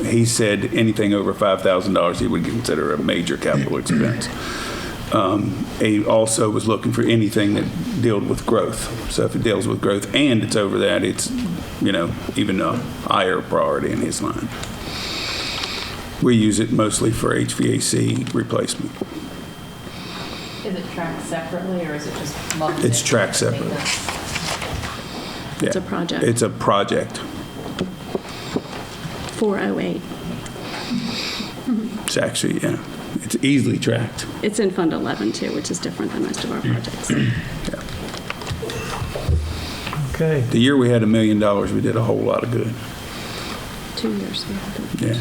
He said anything over $5,000 he would consider a major capital expense. He also was looking for anything that dealt with growth. So if it deals with growth and it's over that, it's, even a higher priority in his line. We use it mostly for HVAC replacement. Is it tracked separately, or is it just lumped? It's tracked separately. It's a project. It's a project. 408. It's actually, it's easily tracked. It's in Fund 11 too, which is different than most of our projects. Okay. The year we had $1 million, we did a whole lot of good. 2 years. Yeah.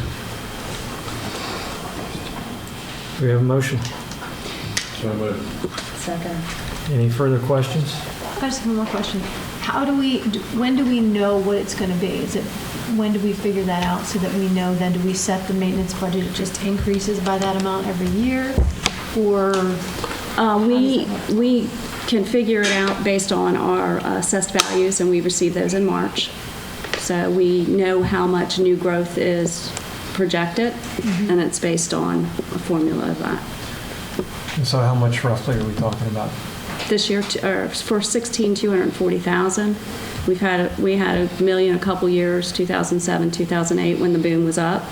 Do we have a motion? So moved. Second. Any further questions? I just have one more question. When do we know what it's going to be? When do we figure that out so that we know? Then do we set the maintenance budget? It just increases by that amount every year, or we can figure it out based on our assessed values, and we receive those in March. So we know how much new growth is projected, and it's based on a formula of that. And so how much roughly are we talking about? This year, for 16, 240,000. We had $1 million a couple years, 2007, 2008, when the boom was up,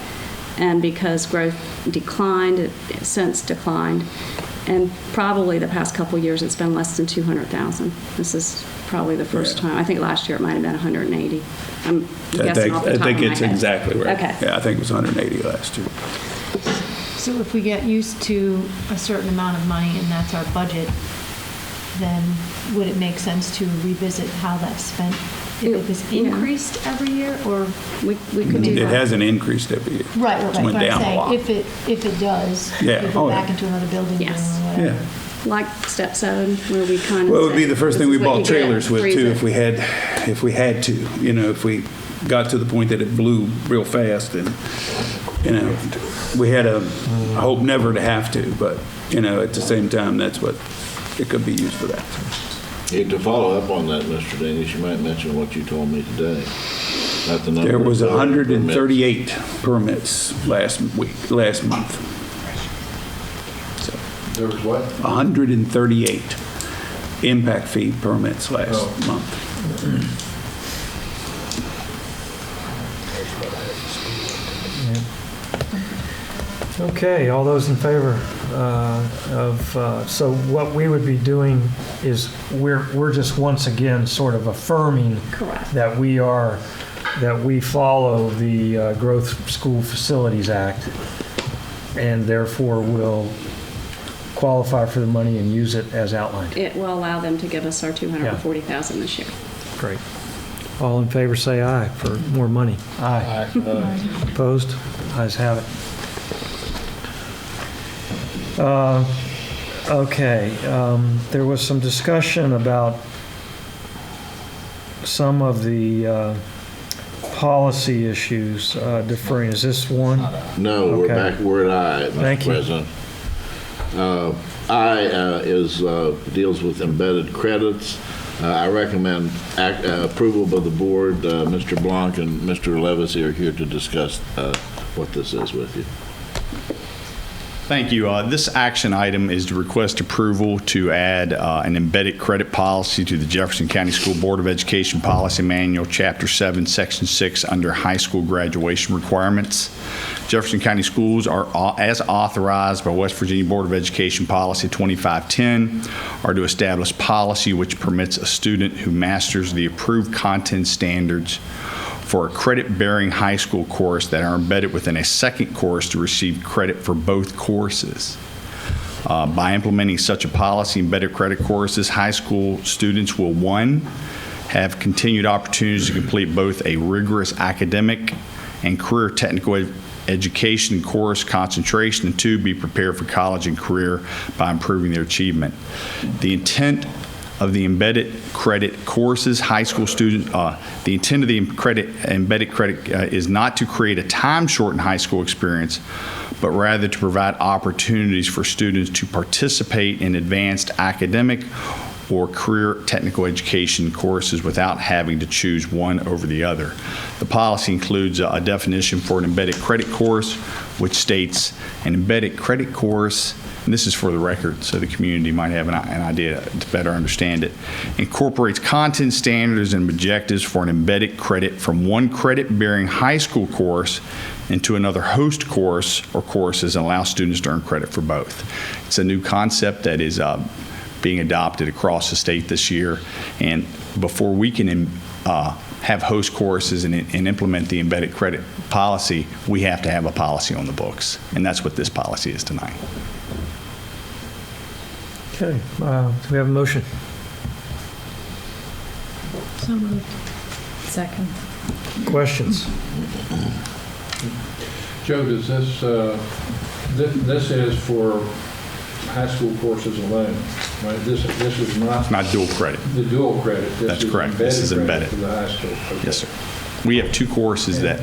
and because growth declined, it since declined, and probably the past couple years it's been less than 200,000. This is probably the first time. I think last year it might have been 180. I'm guessing off the top of my head. I think it's exactly right. Okay. Yeah, I think it was 180 last year. so if we get used to a certain amount of money and that's our budget, then would it make sense to revisit how that's spent? If it was increased every year, or we could do that? It hasn't increased every year. Right. It went But down I'm a lot. saying if it does, Yeah. we go back into another building or Yes. whatever. Yeah. Like step 7, where we kind of Well, it would be the first thing we this is what bought you get, trailers with freeze too, it. if we had to. If we got to the point that it blew real fast, and we had I hope never to have to, but at the same time, that's what it could be used for that. Yeah, to follow up on that, Mr. Danish, you might mention what you told me today. Not the number There was of 138 permits last month. So, There was what? 138 impact fee permits last month. Okay, all those in favor so what we would be doing is we're just once again sort of affirming Correct. that we follow the Growth School Facilities Act, and therefore will qualify for the money and use it as outlined. It will allow them to give us our 240,000 this year. Great. All in favor say aye for more money. Aye. Opposed? Ayes have it. Okay, there was some discussion about some of the policy issues deferring. Is this one? No, we're Okay. back, we're at I, Thank Mr. you. President. Deals with embedded credits. I recommend approval by the board. Mr. Blanc and Mr. Levis are here to discuss what this is with you. Thank you. This action item is to request approval to add an embedded credit policy to the Jefferson County School Board of Education Policy Manual, Chapter 7, Section 6, under high school graduation requirements. Jefferson County Schools are, as authorized by West Virginia Board of Education Policy 2510, are to establish policy which permits a student who masters the approved content standards for a credit-bearing high school course that are embedded within a second course to receive credit for both courses. By implementing such a policy, embedded credit courses, high school students will, 1, have continued opportunities to complete both a rigorous academic and career technical education course concentration, and 2, be prepared for college and career by improving their achievement. The intent of the embedded credit courses, high school students, the intent of the embedded credit is not to create a time-shortened high school experience, but rather to provide opportunities for students to participate in advanced academic or career technical education courses without having to choose one over the other. The policy includes a definition for an embedded credit course, which states an embedded credit course, and this is for the record so the community might have an idea to better understand it, incorporates content standards and objectives for an embedded credit from one credit-bearing high school course into another host course or courses and allows students to earn credit for both. It's a new concept that is being adopted across the state this year, and before we can have host courses and implement the embedded credit policy, we have to have a policy on the books, and that's what this policy is tonight. Okay, do we have a motion? So moved. Second. Questions? Joe, does this is for high school courses alone, right? This is not Not dual credit. the dual credit. That's correct. This is embedded. For the high school. Okay. Yes, sir. We have 2 courses that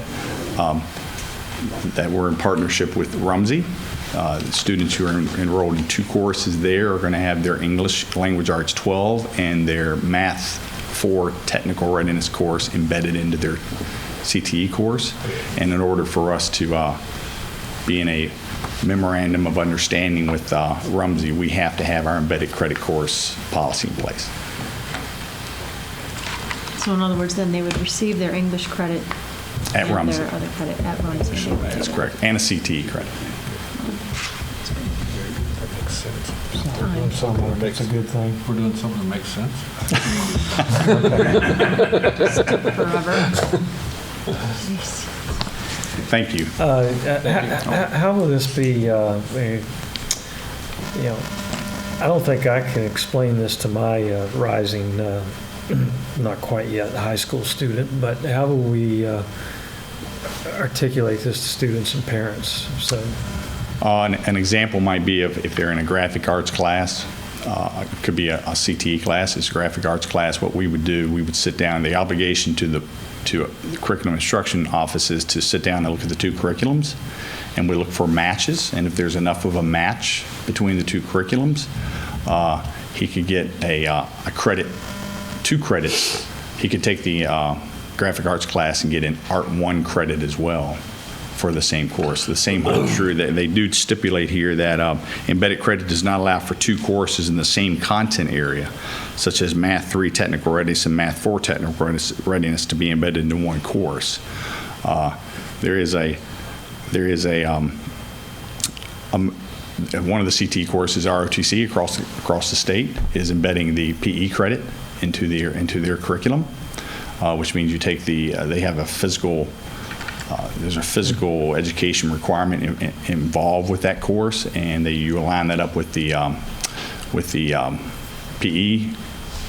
we're in partnership with Rumsey. The students who are enrolled in 2 courses there are going to have their English Language Arts 12 and their Math 4 Technical Readiness course embedded into their CTE course. And in order for us to be in a memorandum of understanding with Rumsey, we have to have our embedded credit course policy in place. So in other words, then they would receive their English credit At and Rumsey. their other credit at Rumsey. That's correct. And a CTE credit. Time. We're doing something that makes a good thing. We're doing something that makes sense. Forever. Jeez. Thank you. How will this be, I don't think I can explain this to my rising, not quite yet, high school student, but how will we articulate this to students and parents? So, An example might be if they're in a graphic arts class, it could be a CTE class, it's a graphic arts class. What we would do, we would sit down, the obligation to the curriculum instruction offices to sit down and look at the 2 curriculums, and we look for matches, and if there's enough of a match between the 2 curriculums, he could get a credit, 2 credits. He could take the graphic arts class and get an Art 1 credit as well for the same course. The same holds true. They do stipulate here that embedded credit does not allow for 2 courses in the same content area, such as Math 3 Technical Readiness and Math 4 Technical Readiness to be embedded into one course. One of the CT courses, ROTC, across the state, is embedding the PE credit into their curriculum, which means you take they have a physical. There's a physical education requirement involved with that course, and you align that up with the PE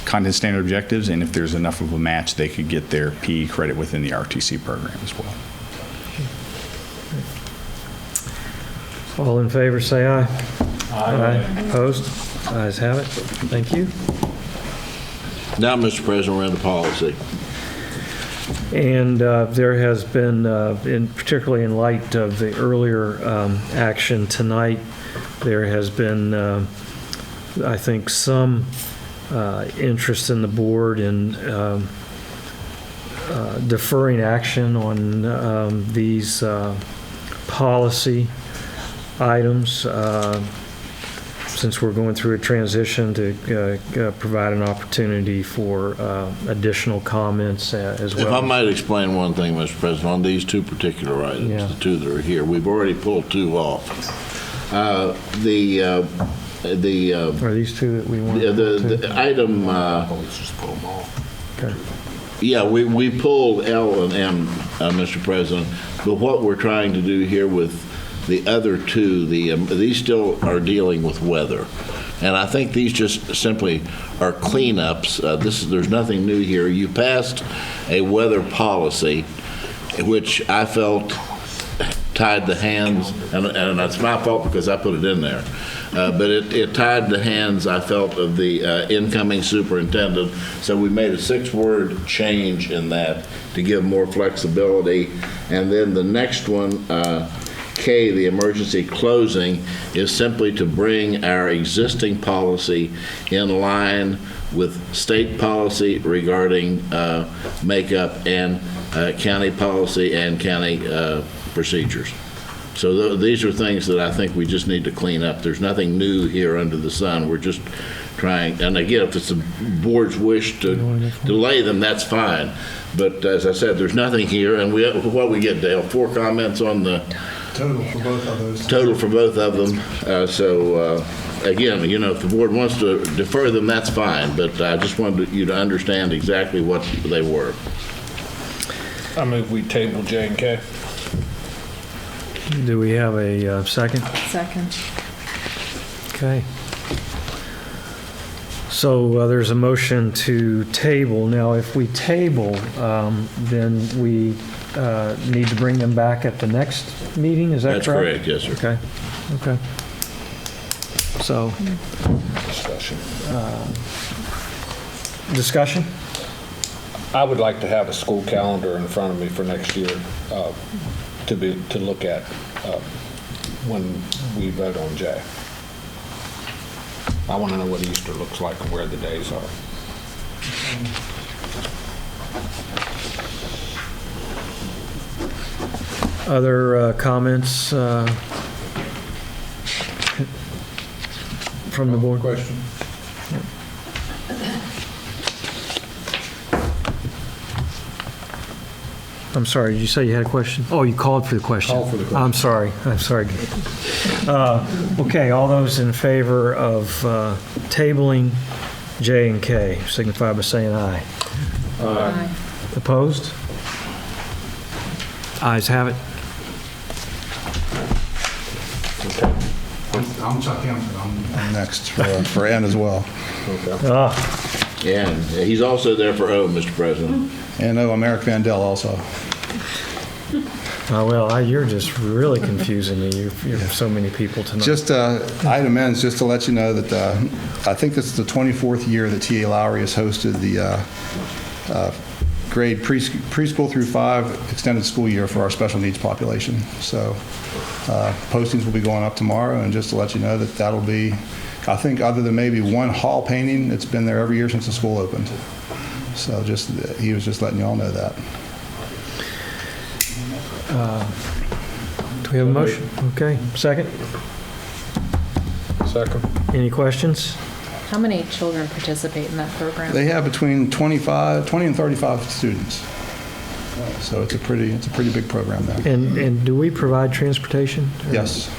content standard objectives, and if there's enough of a match, they could get their PE credit within the RTC program as well. all in favor, say aye. Aye. Opposed? Ayes have it. Thank you. Now, Mr. President, we're into policy. And there has been, particularly in light of the earlier action tonight, there has been, I think, some interest in the board in deferring action on these policy items, since we're going through a transition, to provide an opportunity for additional comments as well. If I might explain one thing, Mr. President, on these two particular items, Yeah. the two that are here, we've already pulled two off. Are these two that we want? The item, Okay. yeah, we pulled L and M, Mr. President, but what we're trying to do here with the other two, these still are dealing with weather. And I think these just simply are cleanups. There's nothing new here. You passed a weather policy, which I felt tied the hands, and that's my fault because I put it in there. But it tied the hands, I felt, of the incoming superintendent. So we made a 6-word change in that to give more flexibility. And then the next one, K, the emergency closing, is simply to bring our existing policy in line with state policy regarding makeup and county policy and county procedures. So these are things that I think we just need to clean up. There's nothing new here under the sun. We're just trying, and again, if it's the board's wish to delay them, that's fine. But as I said, there's nothing here, and what we get, Dale, 4 comments on the total for both of those. Total for both of them. Again, if the board wants to defer them, that's fine, but I just wanted you to understand exactly what they were. I move we table J and K. Do we have a second? Second. Okay. So there's a motion to table. Now, if we table, then we need to bring them back at the next meeting, is that correct? That's correct, yes, sir. Okay. So. Discussion? I would like to have a school calendar in front of me for next year to look at when we vote on J. I want to know what Easter looks like and where the days are. Other comments from the board? Question? I'm sorry, did you say you had a question? Oh, you called for the question. Called for the question. I'm sorry. Okay, all those in favor of tabling J and K, signify by saying aye. Aye. Opposed? Ayes have it. I'm Chuck Hampton. I'm next for N as well. Yeah, and he's also there for O, Mr. President. And I'm Eric Vandell also. Well, you're just really confusing me. You're so many people tonight. Just item N is just to let you know that I think this is the 24th year that T.A. Lowry has hosted the grade preschool through 5 extended school year for our special needs population. So postings will be going up tomorrow, and just to let you know that that'll be, I think other than maybe one hall painting, it's been there every year since the school opened. So he was just letting you all know that. Do we have a motion? Okay, second? Second. Any questions? How many children participate in that program? They have between 20 and 35 students. So it's a pretty big program there. And do we provide transportation? Yes.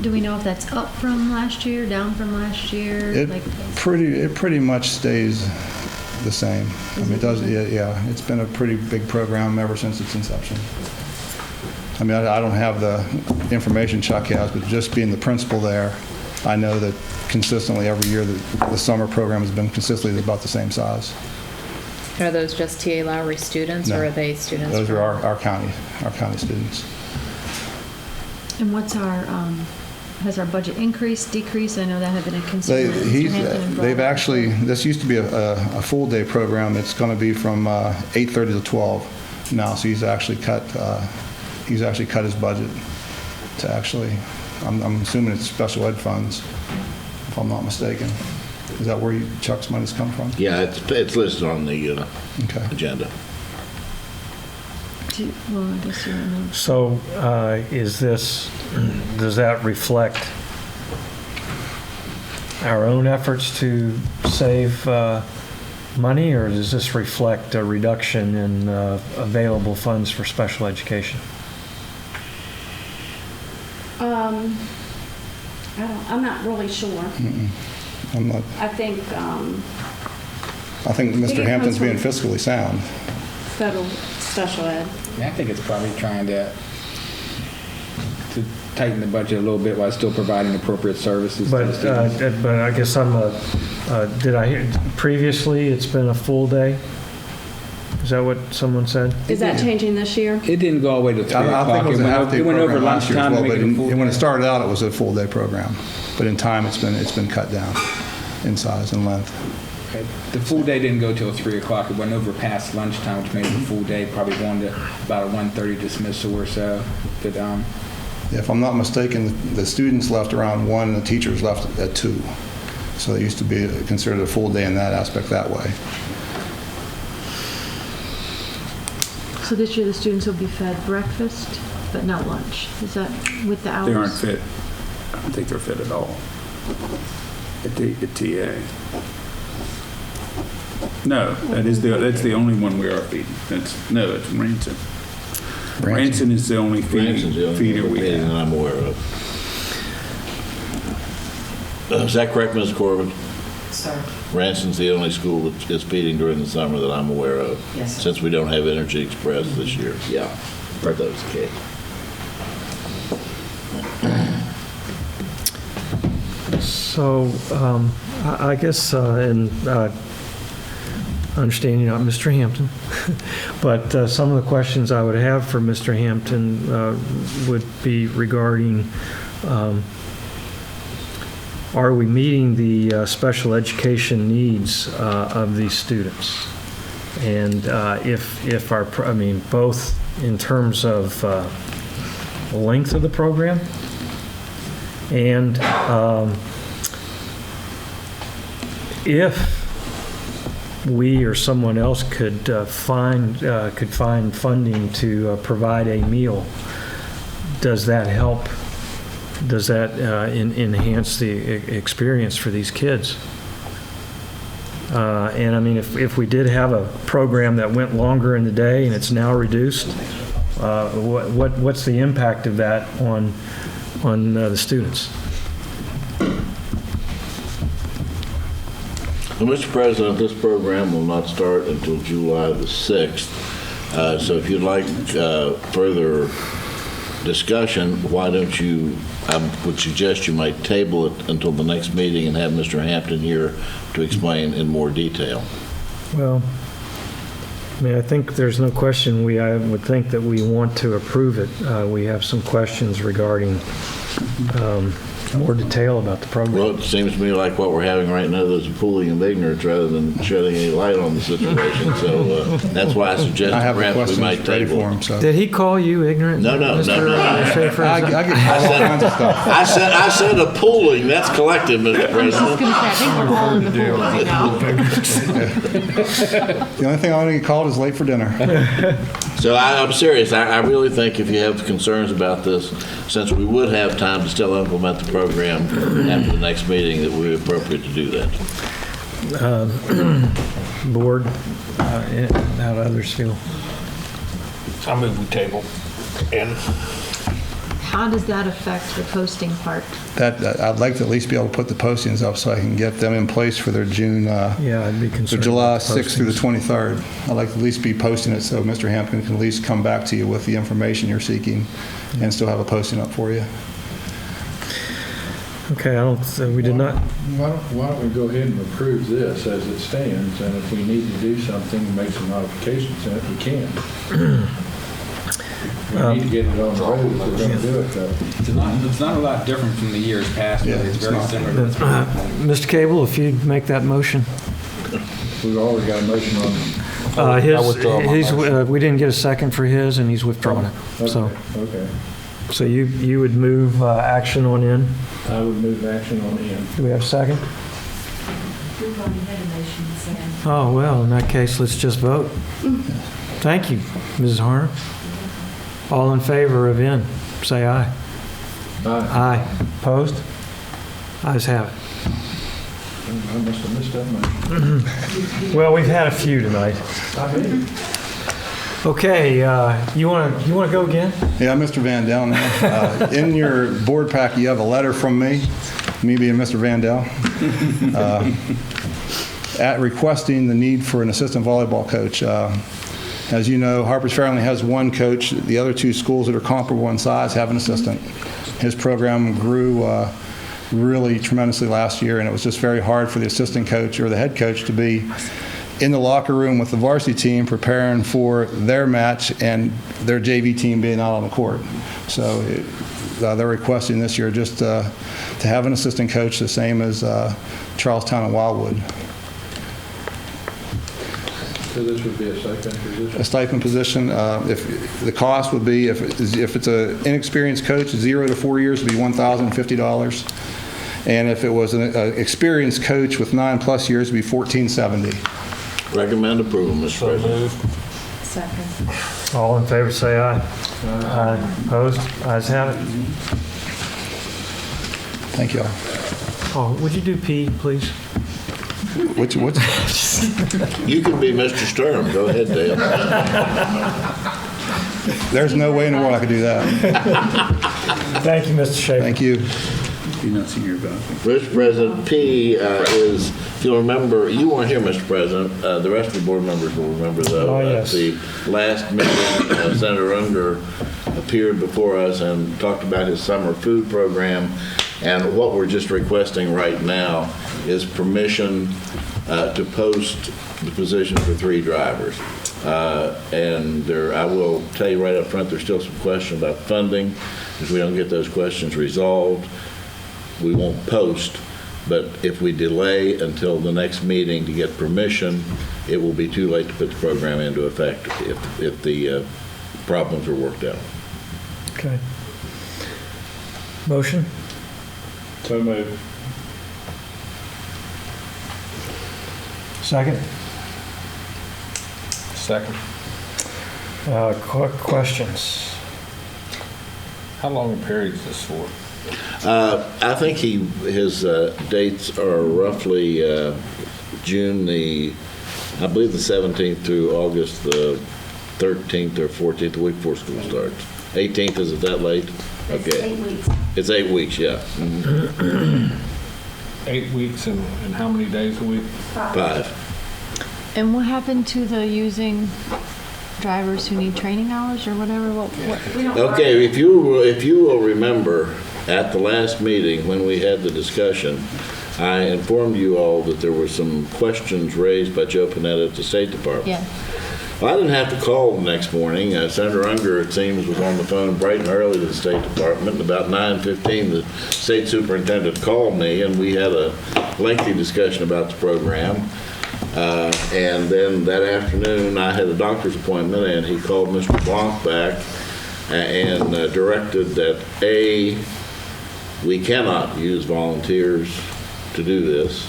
Do we know if that's up from last year, down from last year? It pretty much stays the same. I mean, it does. Yeah, it's been a pretty big program ever since its inception. I mean, I don't have the information Chuck has, but just being the principal there, I know that consistently every year the summer program has been consistently about the same size. Are those just T.A. Lowry students, No. or are they students? Those are our county students. And what's our has our budget increased, decreased? I know that had been a concern. that Mr. Hampton had brought They've up. actually, this used to be a full-day program. It's going to be from 8:30 to 12 now, so he's actually cut his budget to actually, I'm assuming it's special ed funds, if I'm not mistaken. Is that where Chuck's money's come from? Yeah, it's listed on the agenda. Well, I guess you don't know. So does that reflect our own efforts to save money, or does this reflect a reduction in available funds for special education? I'm not really sure. I'm not. I think Mr. it Hampton's comes being fiscally sound. federal special ed. I think it's probably trying to tighten the budget a little bit while still providing appropriate services to the students. But I guess did I hear previously it's been a full day? Is that what someone said? Is that changing this year? It didn't go all the way to 3 I o'clock. think it was a half-day It went over program last year as lunchtime well, to but make it a full when it day. started out, it was a full-day program. But in time, it's been cut down in size and length. Okay. The full day didn't go till 3 o'clock. It went over past lunchtime, which made it a full day, probably going to about a 1:30 dismissal or so. But, If I'm not mistaken, the students left around 1 and the teachers left at 2. So it used to be considered a full day in that aspect that way. So this year, the students will be fed breakfast, but not lunch. Is that with the hours? They aren't fit. I don't think they're fit at all at TA. No, that's the only one we are feeding. It's Ranson. Ranson is the only feeder we have. That I'm aware of. Is that correct, Ms. Corbin? Sir? Ranson's the only school that is feeding during the summer that I'm aware of. Yes, sir. Since we don't have Energy Express this year. Yeah, I thought that was the case. So I guess in understanding not Mr. Hampton, but some of the questions I would have for Mr. Hampton would be regarding are we meeting the special education needs of these students? And if our, both in terms of the length of the program and if we or someone else could find funding to provide a meal, does that help? Does that enhance the experience for these kids? And if we did have a program that went longer in the day and it's now reduced, what's the impact of that on the students? Well, Mr. President, this program will not start until July the 6th. So if you'd like further discussion, why don't you, I would suggest you might table it until the next meeting and have Mr. Hampton here to explain in more detail. Well, I think there's no question I would think that we want to approve it. We have some questions regarding more detail about the program. Well, it seems to me like what we're having right now is a pooling of ignorance rather than shedding any light on the situation. So that's why I suggest perhaps we might table it. Did he call you ignorant? No. Schaefer? I get called all kinds of stuff. I said a pooling. That's collective, Mr. President. The only thing I want to get called is late for dinner. So I'm serious. I really think if you have concerns about this, since we would have time to still implement the program after the next meeting, that it would be appropriate to do that. Board, how do others feel? I move we table. And How does that affect the posting part? That I'd like to at least be able to put the postings up so I can get them in place for their June, Yeah, I'd be concerned. for July about the 6th through the postings. 23rd. I'd like to at least be posting it so Mr. Hampton can at least come back to you with the information you're seeking and still have a posting up for you. Okay, we did not. Why don't we go ahead and approve this as it stands, and if we need to do something and make some modifications in it, we can. We need to get it on the road if we're going to do it, though. It's not a lot different from the years past, but it's very similar to what's Mr. Cable, if you'd make that motion. We've already got a motion on it. We didn't get a second for his, and he's withdrawn it. So, Okay. you would move action on N. I would move action on N. Do we have a second? We've already had a motion, Sam. Oh, well, in that case, let's just vote. Thank you, Mrs. Harner. All in favor of N, say aye. Aye. Opposed? Ayes have it. I must have missed that motion. Well, we've had a few tonight. Okay, you want to go again? Yeah, Mr. Vandell now. In your board pack, you have a letter from me being Mr. Vandell, at requesting the need for an assistant volleyball coach. As you know, Harpers Ferry only has one coach. The other two schools that are comparable in size have an assistant. His program grew really tremendously last year, and it was just very hard for the assistant coach or the head coach to be in the locker room with the varsity team preparing for their match and their JV team being out on the court. So they're requesting this year just to have an assistant coach the same as Charlestown and Wildwood. So this would be a stipend position? A stipend position. If the cost would be, if it's an inexperienced coach, 0 to 4 years would be $1,050. And if it was an experienced coach with 9+ years, it would be $1,470. Recommend approval, Mr. President. Second. All in favor, say aye. Aye. Opposed? Ayes have it. Thank you all. Oh, would you do P, please? What's You can be Mr. Sturm. Go ahead, Dale. There's no way in the world I could do that. Thank you, Mr. Schaefer. Thank you. Mr. President, P is, if you'll remember, you weren't here, Mr. President. The rest of the board members will remember, though. Oh, yes. At the last meeting, Senator Unger appeared before us and talked about his summer food program. And what we're just requesting right now is permission to post the position for 3 drivers. And I will tell you right up front, there's still some question about funding. If we don't get those questions resolved, we won't post. But if we delay until the next meeting to get permission, it will be too late to put the program into effect if the problems are worked out. Okay. Motion? So moved. Second? Second. Questions? How long a period is this for? I think his dates are roughly June I believe the 17th through August the 13th or 14th, the week before school starts. 18th, is it that late? Okay. It's 8 weeks. It's 8 weeks, yeah. Mm-hmm. 8 weeks and how many days a week? 5. And what happened to the using drivers who need training hours or whatever? Okay, if you will remember, at the last meeting when we had the discussion, I informed you all that there were some questions raised by Joe Panetta at the State Department. Yeah. Well, I didn't have to call the next morning. Senator Unger, it seems, was on the phone bright and early to the State Department. About 9:15, the state superintendent called me, and we had a lengthy discussion about the program. And then that afternoon, I had a doctor's appointment, and he called Mr. Blanc back and directed that, A, we cannot use volunteers to do this,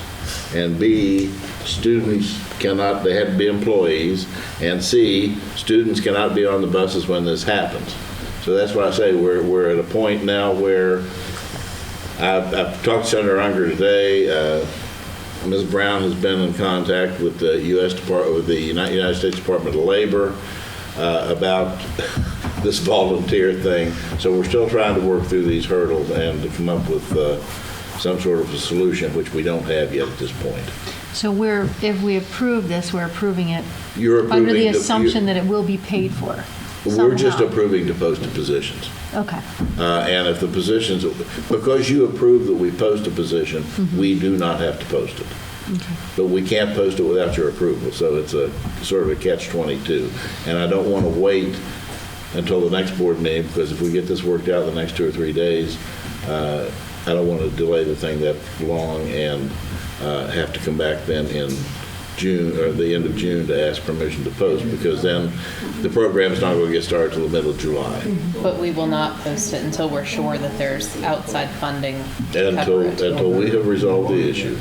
and B, students cannot, they have to be employees, and C, students cannot be on the buses when this happens. So that's why I say we're at a point now where I've talked to Senator Unger today. Ms. Brown has been in contact with the United States Department of Labor about this volunteer thing. So we're still trying to work through these hurdles and to come up with some sort of a solution, which we don't have yet at this point. So if we approve this, we're approving it You're approving under the assumption that it will be paid for. We're just somehow. approving to post the positions. Okay. And if the positions, because you approve that we post a position, we do not have to post it. Okay. But we can't post it without your approval, so it's a sort of a catch-22. And I don't want to wait until the next board meeting, because if we get this worked out the next 2 or 3 days, I don't want to delay the thing that long and have to come back then in June, or the end of June, to ask permission to post, because then the program's not going to get started till the middle of July. But we will not post it until we're sure that there's outside funding to And cover it. until we have resolved the issue.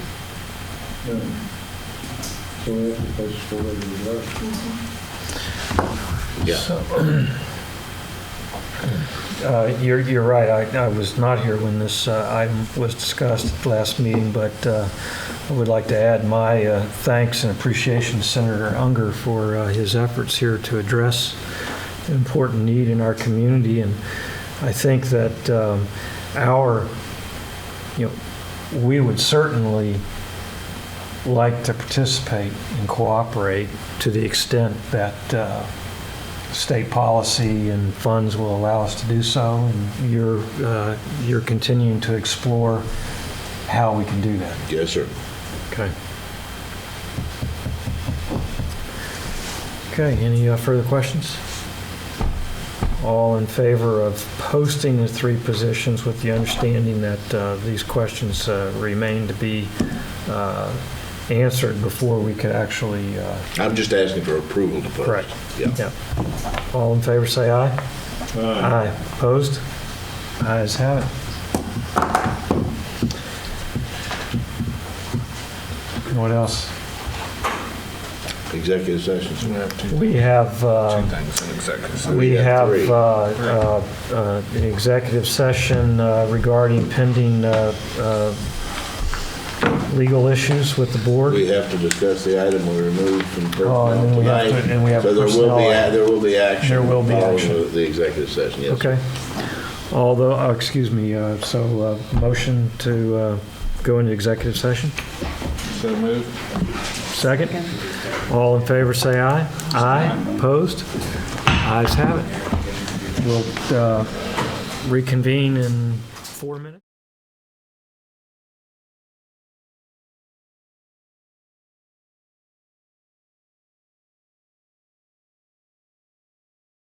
So we have to post for regular You're right. I was not here when this item was discussed at the last meeting, but I would like to add my thanks and appreciation to Senator Unger for his efforts here to address an important need in our community. And I think that we would certainly like to participate and cooperate to the extent that state policy and funds will allow us to do so, and you're continuing to explore how we can do that. Yes, sir. Okay. Okay, any further questions? All in favor of posting the 3 positions with the understanding that these questions remain to be answered before we could actually... I'm just asking for approval to post. Correct. Yeah. All in favor, say aye. Aye. Opposed? Ayes have it. What else? Executive sessions. We have... Two things in executive session. We have three. an executive session regarding pending legal issues with the board. We have to discuss the item we removed from personnel and then we have tonight. to- and we have So there will be personnel. there will be action. There will be following action. The executive session, yes. Okay. Although, so motion to go into executive session? So moved. Second? All in favor, say aye. Aye. Opposed? Ayes have it. We'll reconvene in 4 minutes.